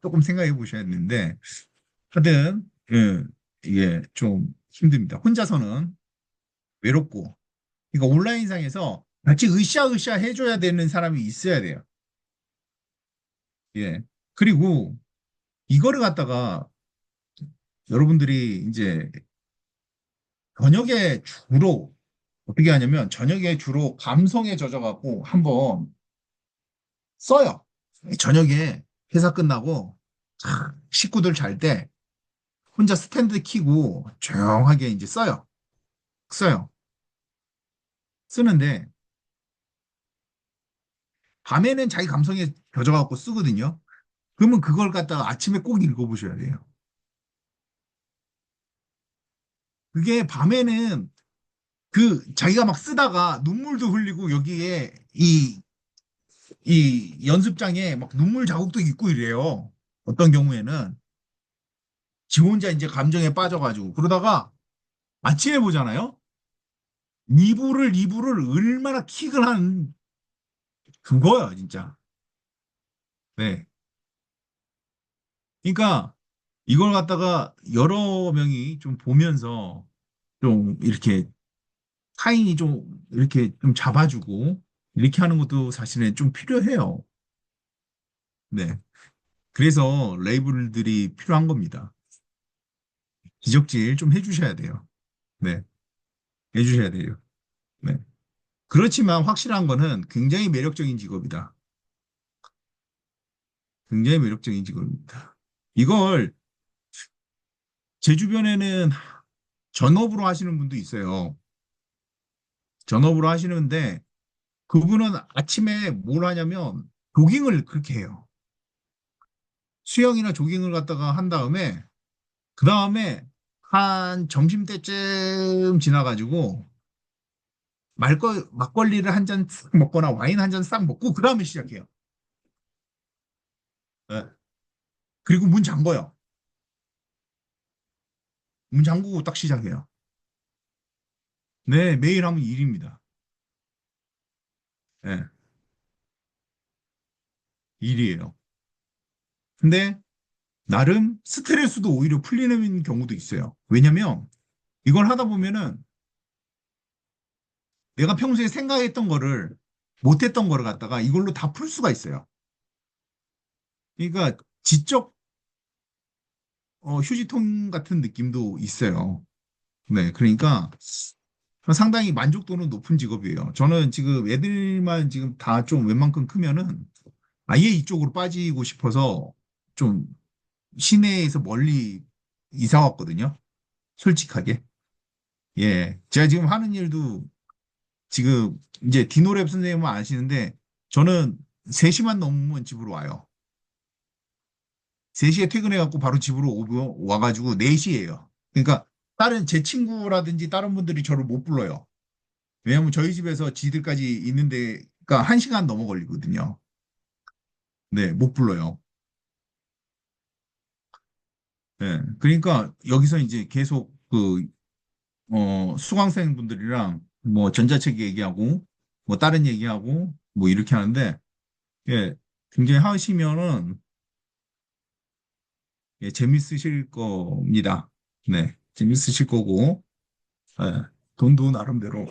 조금 생각해 보셔야 되는데, 하여튼, 예, 이게 좀 힘듭니다. 혼자서는 외롭고, 그러니까 온라인상에서 같이 으쌰으쌰 해줘야 되는 사람이 있어야 돼요. 예. 그리고 이거를 갖다가 여러분들이 이제 저녁에 주로 어떻게 하냐면 저녁에 주로 감성에 젖어갖고 한번 써요. 저녁에 회사 끝나고 식구들 잘 때 혼자 스탠드 키고 조용하게 이제 써요. 쓰는데 밤에는 자기 감성에 젖어갖고 쓰거든요. 그러면 그걸 갖다가 아침에 꼭 읽어보셔야 돼요. 그게 밤에는 그 자기가 막 쓰다가 눈물도 흘리고 여기에 이 연습장에 막 눈물 자국도 있고 이래요. 어떤 경우에는 지 혼자 이제 감정에 빠져가지고 그러다가 아침에 보잖아요. 이불을 얼마나 킥을 한 그거야 진짜. 네. 그러니까 이걸 갖다가 여러 명이 좀 보면서 좀 이렇게 타인이 좀 이렇게 좀 잡아주고 이렇게 하는 것도 사실은 좀 필요해요. 네. 그래서 레이블들이 필요한 겁니다. 지적질 좀 해주셔야 돼요. 네. 해주셔야 돼요. 네. 그렇지만 확실한 거는 굉장히 매력적인 직업이다. 굉장히 매력적인 직업입니다. 이걸 제 주변에는 전업으로 하시는 분도 있어요. 전업으로 하시는데 그분은 아침에 뭘 하냐면 조깅을 그렇게 해요. 수영이나 조깅을 갖다가 한 다음에 그 다음에 한 점심때쯤 지나가지고 막걸리를 한 잔 싹 먹거나 와인 한 잔 싹 먹고 그 다음에 시작해요. 네. 그리고 문 잠궈요. 문 잠그고 딱 시작해요. 네, 매일 하면 일입니다. 네, 일이에요. 근데 나름 스트레스도 오히려 풀리는 경우도 있어요. 왜냐면 이걸 하다 보면은 내가 평소에 생각했던 거를 못했던 거를 갖다가 이걸로 다 풀 수가 있어요. 그러니까 지적 휴지통 같은 느낌도 있어요. 네, 그러니까 상당히 만족도는 높은 직업이에요. 저는 지금 애들만 지금 다 좀 웬만큼 크면은 아예 이쪽으로 빠지고 싶어서 좀 시내에서 멀리 이사 왔거든요. 솔직하게. 예. 제가 지금 하는 일도 지금 이제 디노랩 선생님은 아시는데 저는 3시만 넘으면 집으로 와요. 3시에 퇴근해갖고 바로 집으로 와가지고 4시예요. 그러니까 다른 제 친구라든지 다른 분들이 저를 못 불러요. 왜냐면 저희 집에서 지들까지 있는데, 그러니까 1시간 넘어 걸리거든요. 네, 못 불러요. 네, 그러니까 여기서 이제 계속 수강생분들이랑 뭐 전자책 얘기하고, 뭐 다른 얘기하고, 뭐 이렇게 하는데, 예, 굉장히 하시면은, 예, 재밌으실 겁니다. 네, 재밌으실 거고, 예, 돈도 나름대로,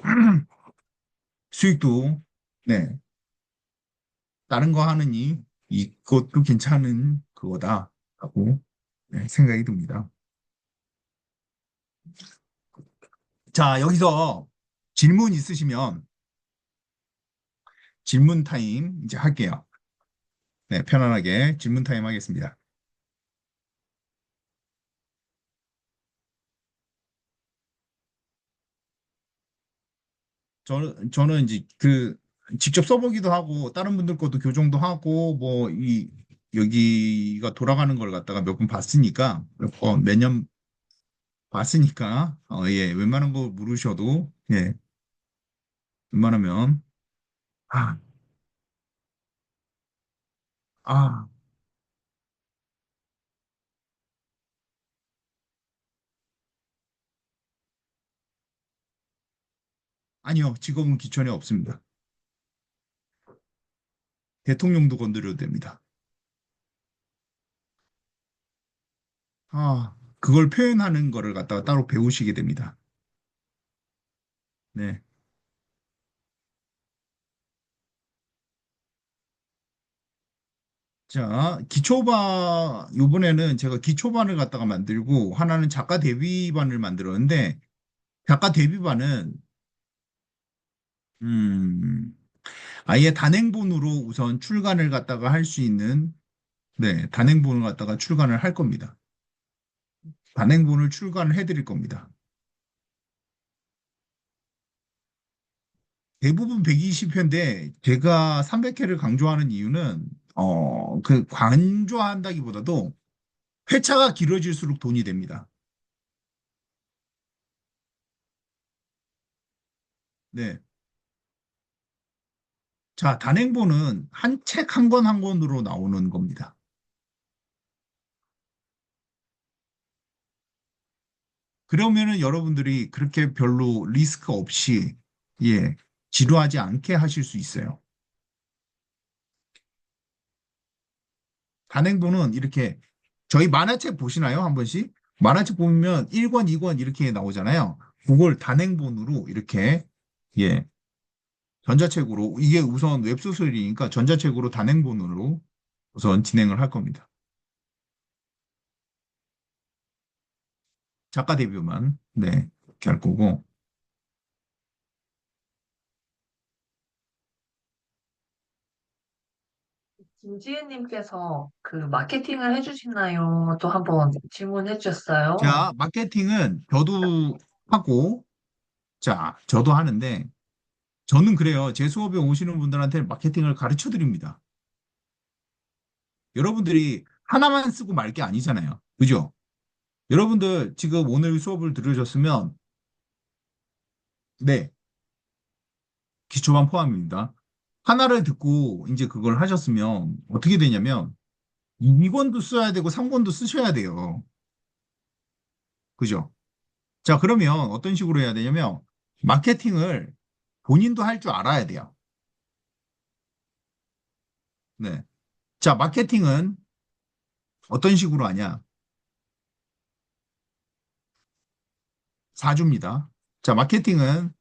수익도, 네, 다른 거 하느니 이것도 괜찮은 그거다라고 네, 생각이 듭니다. 자, 여기서 질문 있으시면 질문 타임 이제 할게요. 네, 편안하게 질문 타임 하겠습니다. 저는 이제 직접 써보기도 하고 다른 분들 것도 교정도 하고 뭐 여기가 돌아가는 걸 갖다가 몇 번 봤으니까 몇 년 봤으니까 예, 웬만한 거 물으셔도 예, 웬만하면 아, 아, 아니요. 직업은 기천에 없습니다. 대통령도 건드려도 됩니다. 그걸 표현하는 거를 갖다가 따로 배우시게 됩니다. 네. 자, 요번에는 제가 기초반을 갖다가 만들고 하나는 작가 데뷔반을 만들었는데, 작가 데뷔반은, 음, 아예 단행본으로 우선 출간을 갖다가 할 수 있는, 네, 단행본을 갖다가 출간을 할 겁니다. 단행본을 출간을 해드릴 겁니다. 대부분 120회인데, 제가 300회를 강조하는 이유는, 강조한다기보다도 회차가 길어질수록 돈이 됩니다. 네. 자, 단행본은 한 책 한 권 한 권으로 나오는 겁니다. 그러면은 여러분들이 그렇게 별로 리스크 없이, 예, 지루하지 않게 하실 수 있어요. 단행본은 이렇게, 저희 만화책 보시나요? 한 번씩? 만화책 보면 1권, 2권 이렇게 나오잖아요. 그걸 단행본으로 이렇게, 예, 전자책으로, 이게 우선 웹소설이니까 전자책으로 단행본으로 우선 진행을 할 겁니다. 작가 데뷔만, 네, 이렇게 할 거고. 김지혜님께서 그 마케팅을 해주시나요? 또 한번 질문해 주셨어요. 자, 마케팅은 저도 하고, 자, 저도 하는데, 저는 그래요. 제 수업에 오시는 분들한테 마케팅을 가르쳐 드립니다. 여러분들이 하나만 쓰고 말 게 아니잖아요. 그죠? 여러분들 지금 오늘 수업을 들으셨으면, 네, 기초반 포함입니다. 하나를 듣고 이제 그걸 하셨으면 어떻게 되냐면, 2권도 써야 되고 3권도 쓰셔야 돼요. 그죠? 자, 그러면 어떤 식으로 해야 되냐면, 마케팅을 본인도 할 줄 알아야 돼요. 네. 자, 마케팅은 어떤 식으로 하냐? 4주입니다. 자, 마케팅은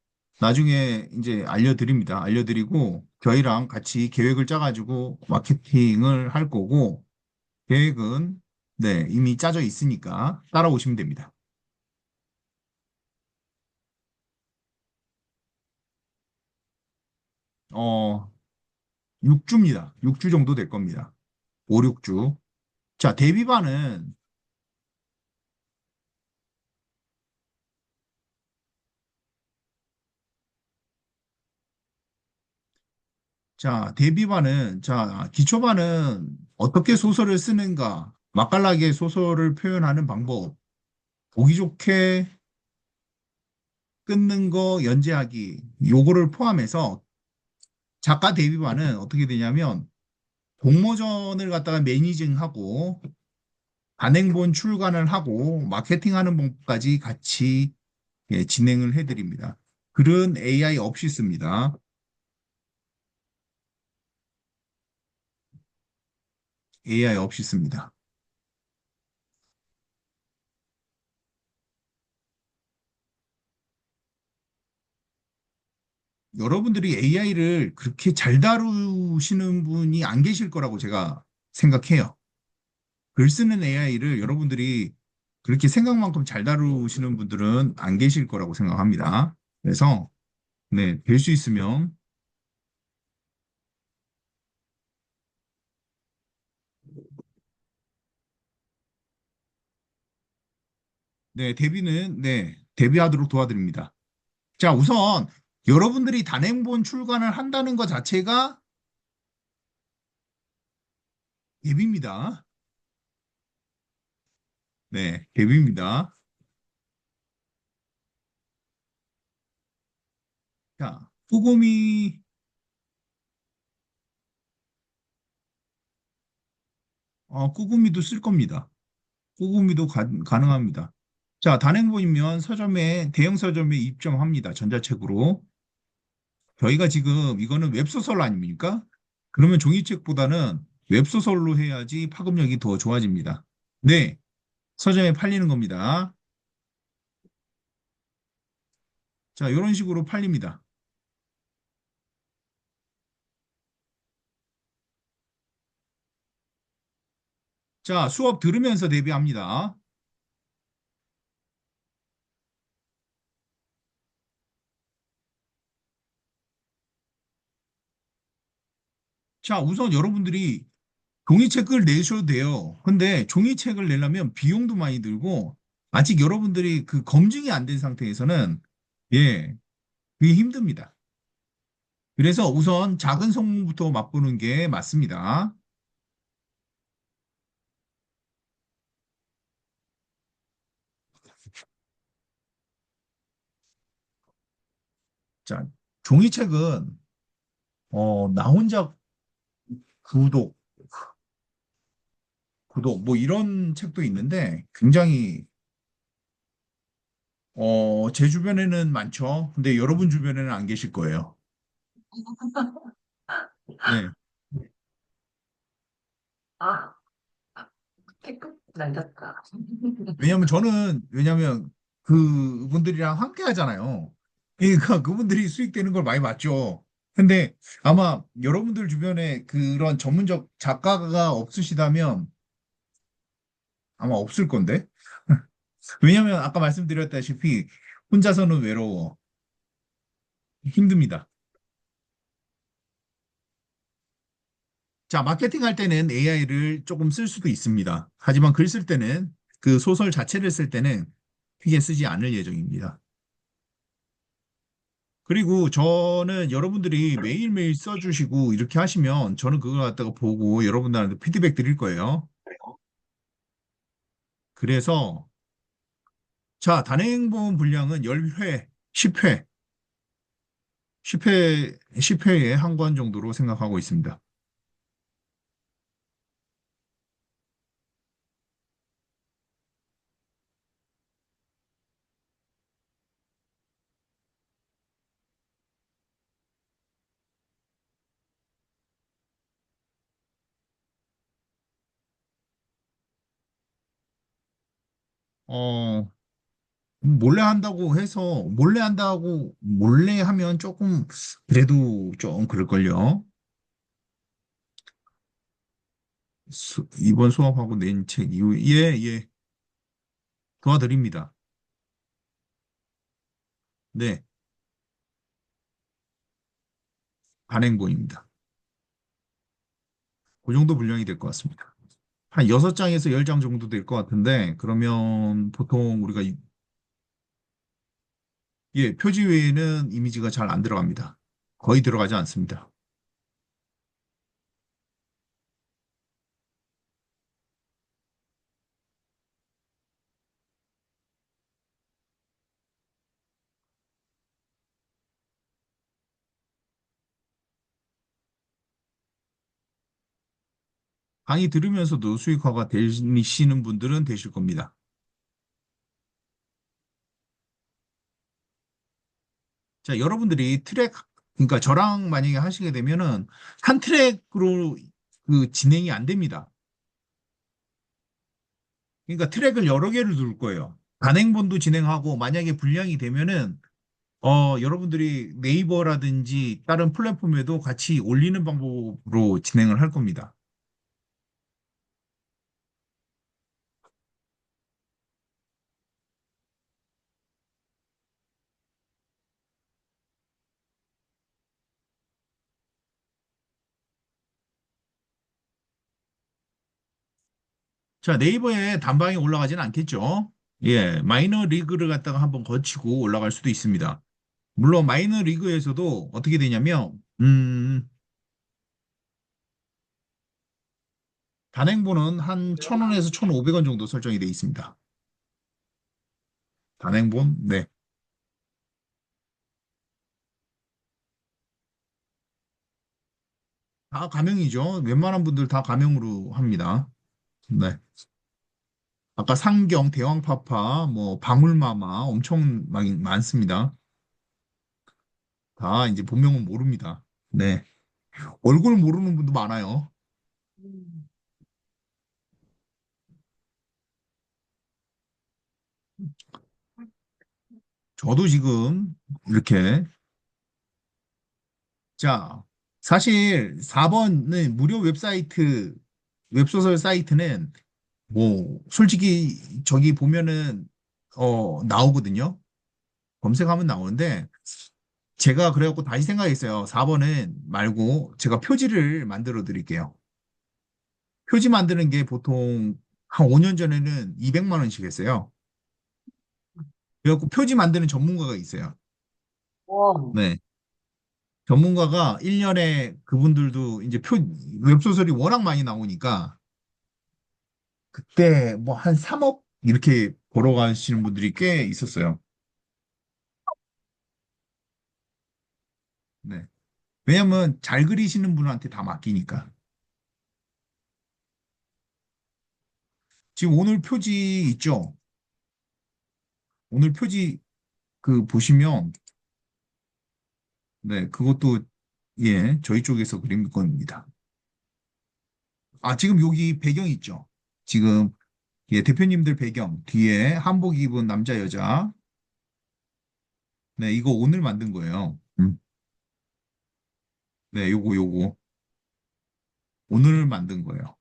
나중에 이제 알려드립니다. 알려드리고 저희랑 같이 계획을 짜가지고 마케팅을 할 거고 계획은 네, 이미 짜져 있으니까 따라오시면 됩니다. 6주입니다. 6주 정도 될 겁니다. 5, 6주. 자, 데뷔반은 기초반은 어떻게 소설을 쓰는가, 맛깔나게 소설을 표현하는 방법, 보기 좋게 끊는 거, 연재하기, 요거를 포함해서 작가 데뷔반은 어떻게 되냐면 공모전을 갖다가 매니징하고 단행본 출간을 하고 마케팅하는 법까지 같이 예, 진행을 해드립니다. 글은 AI 없이 씁니다. AI 없이 씁니다. 여러분들이 AI를 그렇게 잘 다루시는 분이 안 계실 거라고 제가 생각해요. 글 쓰는 AI를 여러분들이 그렇게 생각만큼 잘 다루시는 분들은 안 계실 거라고 생각합니다. 그래서 네, 될 수 있으면 네, 데뷔하도록 도와드립니다. 자, 우선 여러분들이 단행본 출간을 한다는 것 자체가 데뷔입니다. 네, 데뷔입니다. 자, 후금이 꾸구미도 쓸 겁니다. 꾸구미도 가능합니다. 자, 단행본이면 서점에, 대형 서점에 입점합니다. 전자책으로. 저희가 지금 이거는 웹소설 아닙니까? 그러면 종이책보다는 웹소설로 해야지 파급력이 더 좋아집니다. 네, 서점에 팔리는 겁니다. 자, 이런 식으로 팔립니다. 자, 수업 들으면서 대비합니다. 자, 우선 여러분들이 종이책을 내셔도 돼요. 근데 종이책을 내려면 비용도 많이 들고, 아직 여러분들이 그 검증이 안 된 상태에서는, 예, 그게 힘듭니다. 그래서 우선 작은 성공부터 맛보는 게 맞습니다. 자, 종이책은, 나 혼자 구독, 뭐 이런 책도 있는데 굉장히, 제 주변에는 많죠. 근데 여러분 주변에는 안 계실 거예요. 네. 아, 태급 날렸다. 왜냐면 그분들이랑 함께 하잖아요. 그러니까 그분들이 수익되는 걸 많이 봤죠. 근데 아마 여러분들 주변에 그런 전문적 작가가 없으시다면 아마 없을 건데. 왜냐면 아까 말씀드렸다시피 혼자서는 외로워. 힘듭니다. 자, 마케팅 할 때는 AI를 조금 쓸 수도 있습니다. 하지만 글 쓸 때는 그 소설 자체를 쓸 때는 크게 쓰지 않을 예정입니다. 그리고 저는 여러분들이 매일매일 써주시고 이렇게 하시면 저는 그걸 갖다가 보고 여러분들한테 피드백 드릴 거예요. 그래서 자, 단행본 분량은 10회, 10회, 10회에 한 권 정도로 생각하고 있습니다. 어, 몰래 한다고 몰래 하면 조금 그래도 좀 그럴걸요. 이번 수업하고 낸 책 이후 예, 예, 도와드립니다. 네, 단행본입니다. 그 정도 분량이 될 것 같습니다. 한 6장에서 10장 정도 될 것 같은데, 그러면 보통 우리가, 예, 표지 외에는 이미지가 잘 안 들어갑니다. 거의 들어가지 않습니다. 강의 들으면서도 수익화가 되시는 분들은 되실 겁니다. 자, 여러분들이 그러니까 저랑 만약에 하시게 되면은 한 트랙으로 그 진행이 안 됩니다. 그러니까 트랙을 여러 개를 둘 거예요. 단행본도 진행하고 만약에 분량이 되면은 여러분들이 네이버라든지 다른 플랫폼에도 같이 올리는 방법으로 진행을 할 겁니다. 자, 네이버에 단방에 올라가지는 않겠죠? 예, 마이너 리그를 갖다가 한번 거치고 올라갈 수도 있습니다. 물론 마이너 리그에서도 어떻게 되냐면, 단행본은 한 1,000원에서 1,500원 정도 설정이 돼 있습니다. 단행본, 네. 다 가명이죠. 웬만한 분들 다 가명으로 합니다. 네. 아까 상경, 대왕파파, 뭐 방울마마 엄청 많습니다. 다 이제 본명은 모릅니다. 네. 얼굴 모르는 분도 많아요. 음. 저도 지금 이렇게 자, 사실 4번은 무료 웹사이트 웹소설 사이트는 뭐 솔직히 저기 보면은 나오거든요. 검색하면 나오는데 제가 그래갖고 다시 생각했어요. 4번은 말고 제가 표지를 만들어 드릴게요. 표지 만드는 게 보통 한 5년 전에는 200만 원씩 했어요. 그래갖고 표지 만드는 전문가가 있어요. 와. 네. 전문가가 1년에 그분들도 이제 웹소설이 워낙 많이 나오니까 그때 뭐 한 3억 이렇게 벌어가시는 분들이 꽤 있었어요. 네. 왜냐면 잘 그리시는 분한테 다 맡기니까. 지금 오늘 표지 있죠? 오늘 표지 그 보시면 네, 그것도 예, 저희 쪽에서 그린 겁니다. 아, 지금 여기 배경 있죠? 지금 예, 대표님들 배경 뒤에 한복 입은 남자 여자. 네, 이거 오늘 만든 거예요. 네, 요거 오늘 만든 거예요.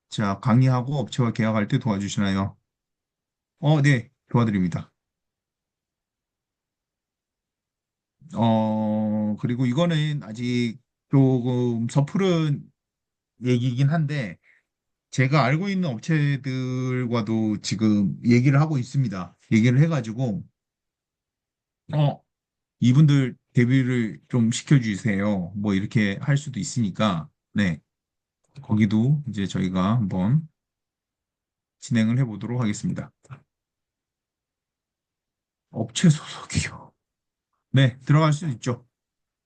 자, 강의하고 업체와 계약할 때 도와주시나요? 네, 도와드립니다. 그리고 이거는 아직 조금 섣부른 얘기이긴 한데, 제가 알고 있는 업체들과도 지금 얘기를 하고 있습니다. 얘기를 해가지고, 어, 이분들 데뷔를 좀 시켜주세요. 뭐 이렇게 할 수도 있으니까, 네, 거기도 이제 저희가 한번 진행을 해보도록 하겠습니다. 업체 소속이요. 네, 들어갈 수 있죠.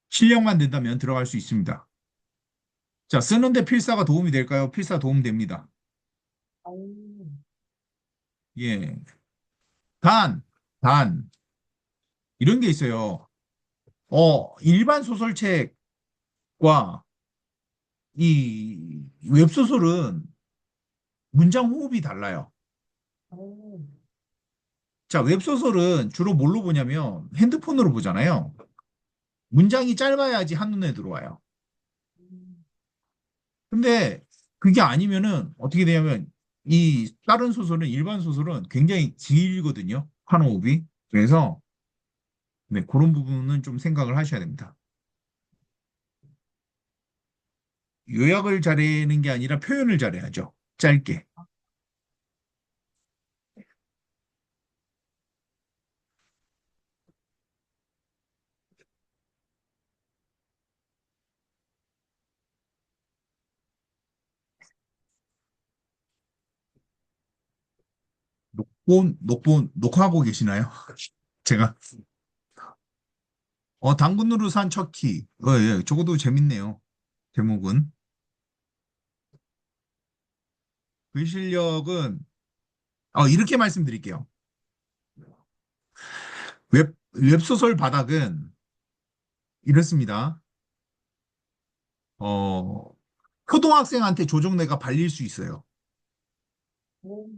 실력만 된다면 들어갈 수 있습니다. 자, 쓰는데 필사가 도움이 될까요? 필사 도움 됩니다. 오. 예. 단, 단, 이런 게 있어요. 일반 소설책과 이 웹소설은 문장 호흡이 달라요. 오. 자, 웹소설은 주로 뭘로 보냐면 핸드폰으로 보잖아요. 문장이 짧아야지 한눈에 들어와요. 음. 근데 그게 아니면은 어떻게 되냐면 이 다른 소설은 일반 소설은 굉장히 길거든요. 한 호흡이. 그래서 네, 그런 부분은 좀 생각을 하셔야 됩니다. 요약을 잘하는 게 아니라 표현을 잘해야죠. 짧게. 녹화하고 계시나요? 제가, 당근으로 산 첫 키. 예, 저것도 재밌네요. 제목은. 그 실력은, 이렇게 말씀드릴게요. 웹소설 바닥은 이렇습니다. 어, 초등학생한테 조정래가 발릴 수 있어요. 오.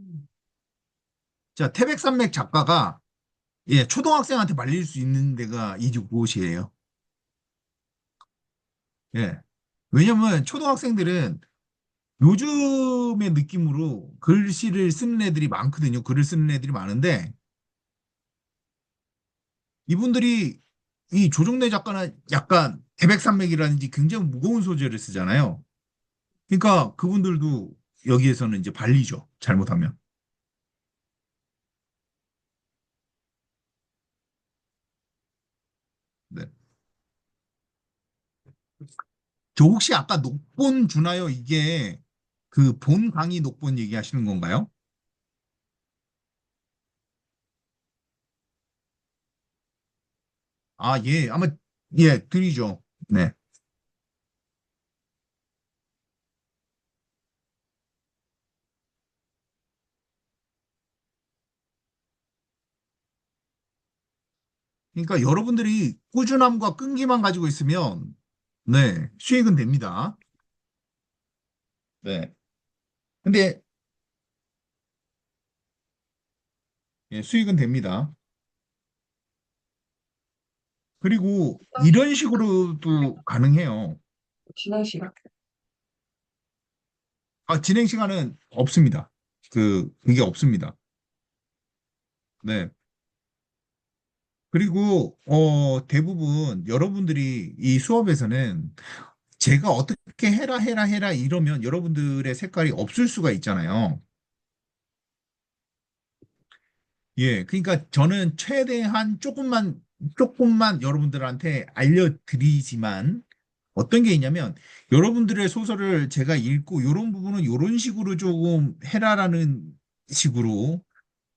자, 태백산맥 작가가, 예, 초등학생한테 발릴 수 있는 데가 이곳이에요. 예. 왜냐면 초등학생들은 요즘의 느낌으로 글씨를 쓰는 애들이 많거든요. 글을 쓰는 애들이 많은데 이분들이 이 조정래 작가는 약간 태백산맥이라든지 굉장히 무거운 소재를 쓰잖아요. 그러니까 그분들도 여기에서는 이제 발리죠. 잘못하면. 네. 저 혹시 아까 녹본 주나요? 이게 그 본 강의 녹본 얘기하시는 건가요? 아, 예. 아마 예, 드리죠. 네. 그러니까 여러분들이 꾸준함과 끈기만 가지고 있으면, 네, 수익은 됩니다. 네. 근데, 예, 수익은 됩니다. 그리고 이런 식으로도 가능해요. 진행 시간. 아, 진행 시간은 없습니다. 그게 없습니다. 네. 그리고, 대부분 여러분들이 이 수업에서는 제가 어떻게 해라 이러면 여러분들의 색깔이 없을 수가 있잖아요. 예. 그러니까 저는 최대한 조금만 여러분들한테 알려드리지만 어떤 게 있냐면 여러분들의 소설을 제가 읽고 이런 부분은 이런 식으로 조금 해라라는 식으로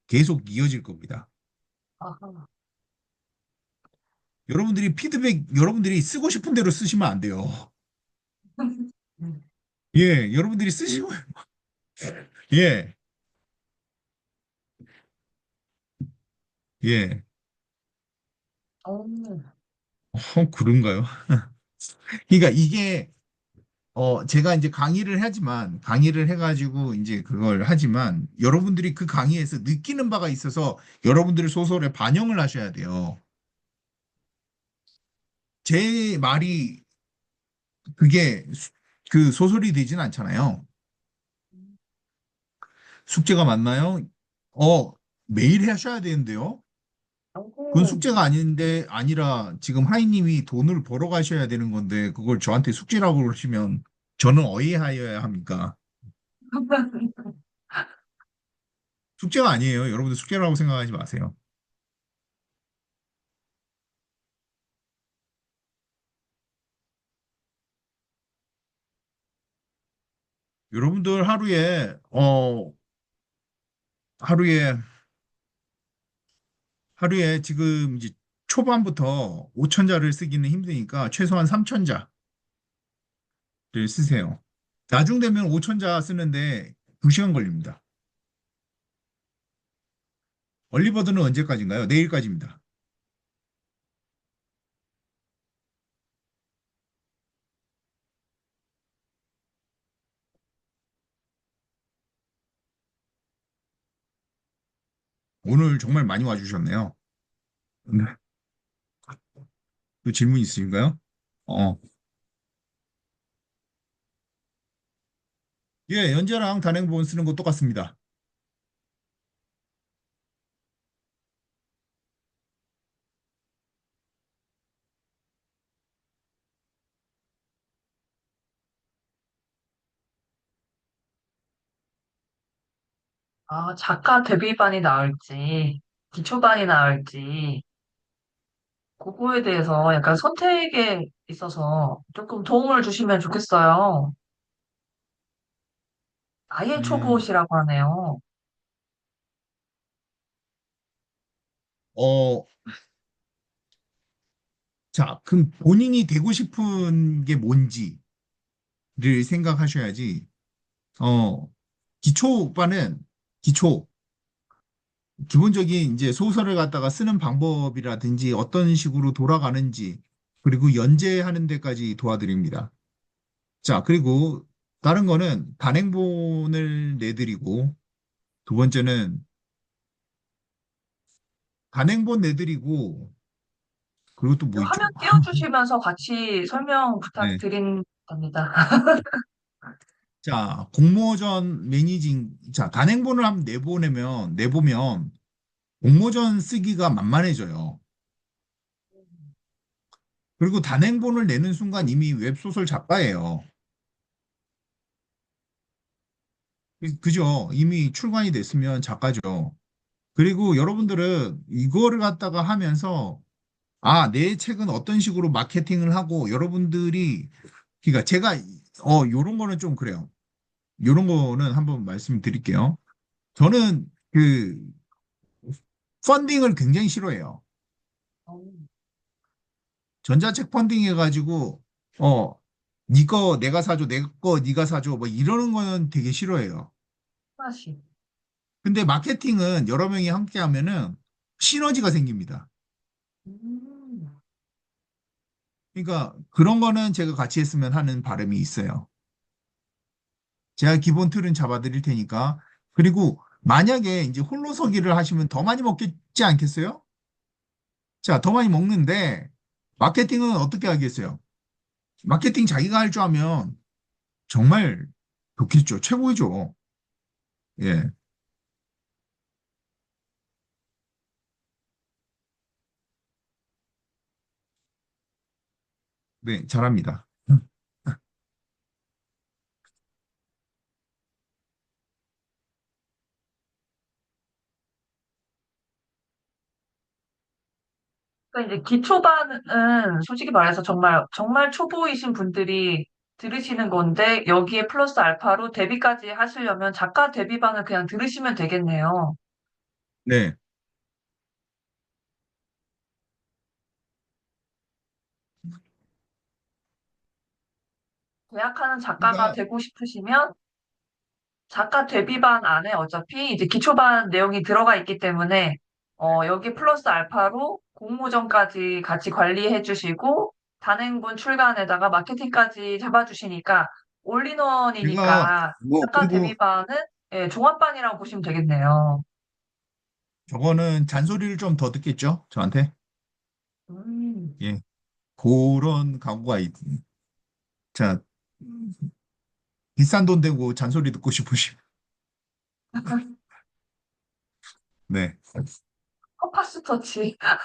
계속 이어질 겁니다. 아하. 여러분들이 쓰고 싶은 대로 쓰시면 안 돼요. 음. 예, 여러분들이 쓰시고, 예, 예. 어, 그런가요? 그러니까 제가 이제 강의를 해가지고 이제 그걸 하지만 여러분들이 그 강의에서 느끼는 바가 있어서 여러분들의 소설에 반영을 하셔야 돼요. 제 말이 그게 그 소설이 되진 않잖아요. 숙제가 맞나요? 어, 매일 하셔야 되는데요. 그건 어, 숙제가 아니라 지금 하이님이 돈을 벌어 가셔야 되는 건데 그걸 저한테 숙제라고 그러시면 저는 어이하여야 합니까? 숙제가 아니에요. 여러분들 숙제라고 생각하지 마세요. 여러분들 하루에, 하루에 지금 이제 초반부터 5천자를 쓰기는 힘드니까 최소한 3천자를 쓰세요. 나중 되면 5천자 쓰는데 2시간 걸립니다. 얼리버드는 언제까지인가요? 내일까지입니다. 오늘 정말 많이 와주셨네요. 네. 또 질문 있으신가요? 어. 예, 연재랑 단행본 쓰는 거 똑같습니다. 아, 작가 데뷔반이 나을지, 기초반이 나을지, 그거에 대해서 약간 선택에 있어서 조금 도움을 주시면 좋겠어요. 아예 음, 초보시라고 하네요. 어, 자, 그럼 본인이 되고 싶은 게 뭔지를 생각하셔야지. 어, 기초 오빠는 기초, 기본적인 이제 소설을 갖다가 쓰는 방법이라든지 어떤 식으로 돌아가는지, 그리고 연재하는 데까지 도와드립니다. 자, 그리고 다른 거는 단행본을 내드리고, 두 번째는 단행본 내드리고, 그리고 또 뭐 있죠? 화면 띄워주시면서 같이 설명 네. 부탁드린답니다. 공모전 단행본을 한번 내보면, 공모전 쓰기가 만만해져요. 그리고 단행본을 내는 순간 이미 웹소설 작가예요. 그죠? 이미 출간이 됐으면 작가죠. 그리고 여러분들은 이거를 갖다가 하면서, 내 책은 어떤 식으로 마케팅을 하고, 그러니까 요런 거는 좀 그래요. 요런 거는 한번 말씀드릴게요. 저는 펀딩을 굉장히 싫어해요. 어, 전자책 펀딩 해가지고, 어, 니 거 내가 사줘, 내 거 니가 사줘, 뭐 이러는 거는 되게 싫어해요. 하나씩. 근데 마케팅은 여러 명이 함께 하면은 시너지가 생깁니다. 음. 그러니까 그런 거는 제가 같이 했으면 하는 바람이 있어요. 제가 기본 틀은 잡아드릴 테니까. 그리고 만약에 이제 홀로서기를 하시면 더 많이 먹겠지 않겠어요? 자, 더 많이 먹는데 마케팅은 어떻게 하겠어요? 마케팅 자기가 할 줄 아면 정말 좋겠죠. 최고죠. 예. 네, 잘합니다. 그러니까 이제 기초반은 솔직히 말해서 정말, 정말 초보이신 분들이 들으시는 건데, 여기에 플러스 알파로 데뷔까지 하시려면 작가 데뷔반을 그냥 들으시면 되겠네요. 네. 계약하는 작가가 그러니까 되고 싶으시면 작가 데뷔반 안에 어차피 이제 기초반 내용이 들어가 있기 때문에 여기 플러스 알파로 공모전까지 같이 관리해 주시고 단행본 출간에다가 마케팅까지 잡아주시니까 제가 올인원이니까 뭐 작가 그리고 데뷔반은 예, 종합반이라고 보시면 되겠네요. 저거는 잔소리를 좀 더 듣겠죠? 저한테. 음. 예. 그런 각오가 자, 비싼 돈 되고 잔소리 듣고 싶으시. 네. 컴파스 터치. 자,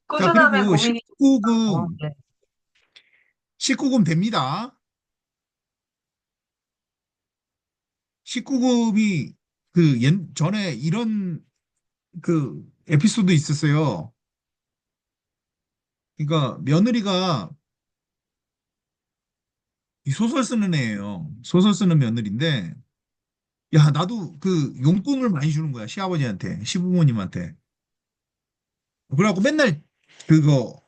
꾸준함의 그리고 고민이 19금, 네. 19금 됩니다. 19금이 전에 이런 그 에피소드 있었어요. 그러니까 며느리가 이 소설 쓰는 애예요. 소설 쓰는 며느리인데, 야, 나도 그 용돈을 많이 주는 거야. 시아버지한테, 시부모님한테. 그래갖고 그거,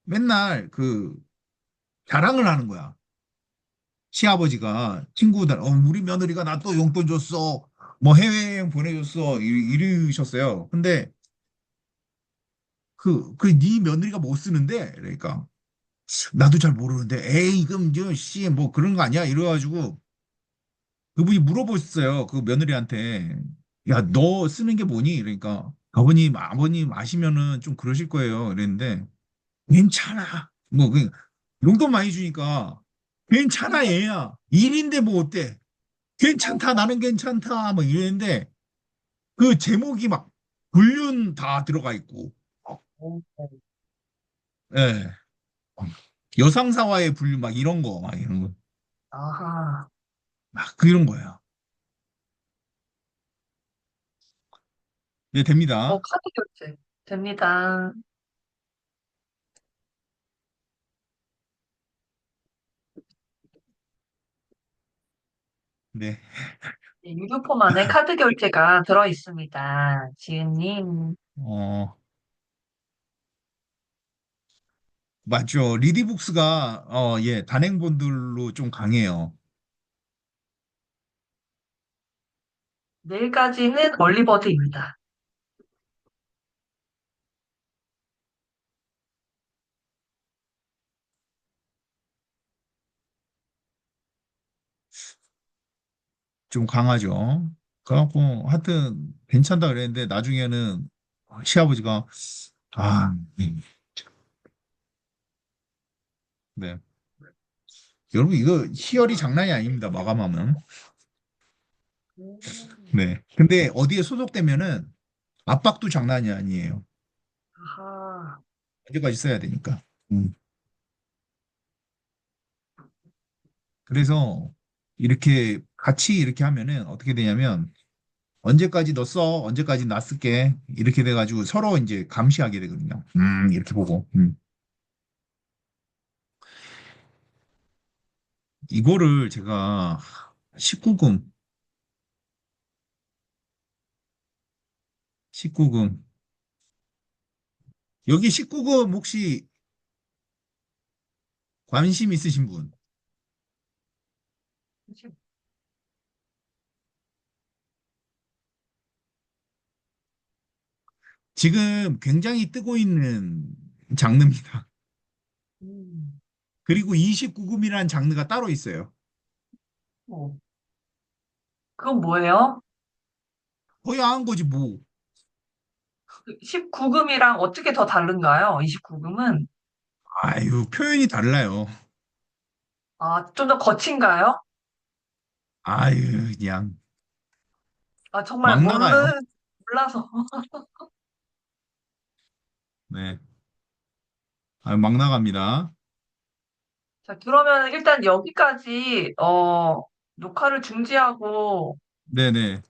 맨날 자랑을 하는 거야. 시아버지가 친구들, 우리 며느리가 나 또 용돈 줬어. 뭐 해외여행 보내줬어. 이러셨어요. 근데 네 며느리가 못 쓰는데? 그러니까. 나도 잘 모르는데, 에이, 그럼, 씨, 뭐 그런 거 아니야? 이래가지고 그분이 물어보셨어요. 그 며느리한테. 야, 너 쓰는 게 뭐니? 그러니까 아버님 아시면은 좀 그러실 거예요. 이랬는데, 괜찮아. 용돈 많이 주니까, 괜찮아, 얘야. 일인데 뭐 어때? 괜찮다, 나는 괜찮다. 뭐 이랬는데, 그 제목이 막, 불륜 다 들어가 있고, 예. 여상사와의 불륜, 막 이런 거, 막 이런 거. 아하. 막 그런 거예요. 네, 됩니다. 카드 결제 됩니다. 네. 네, 유료폼 안에 카드 결제가 들어 있습니다. 지은님. 어, 맞죠. 리디북스가, 예, 단행본들로 좀 강해요. 내일까지는 얼리버드입니다. 좀 강하죠. 그래갖고, 하여튼, 괜찮다 그랬는데, 나중에는 시아버지가, 아, 네. 여러분, 이거 희열이 장난이 아닙니다. 마감하면. 음. 네. 근데 어디에 소속되면은 압박도 장난이 아니에요. 아하. 언제까지 써야 되니까. 음. 그래서 이렇게 같이 이렇게 하면은 어떻게 되냐면 언제까지 너 써? 언제까지 나 쓸게? 이렇게 돼가지고 서로 이제 감시하게 되거든요. 이렇게 보고. 이거를 제가 19금, 19금. 여기 19금 혹시 관심 있으신 분? 지금 굉장히 뜨고 있는 장르입니다. 음. 그리고 29금이라는 장르가 따로 있어요. 어, 그건 뭐예요? 허야한 거지 뭐. 19금이랑 어떻게 더 다른가요? 29금은? 아유, 표현이 달라요. 아, 좀 더 거친가요? 아유, 그냥 아, 정말 막 나가요. 몰라서. 네. 아유, 막 나갑니다. 자, 그러면 일단 여기까지, 녹화를 중지하고, 네네.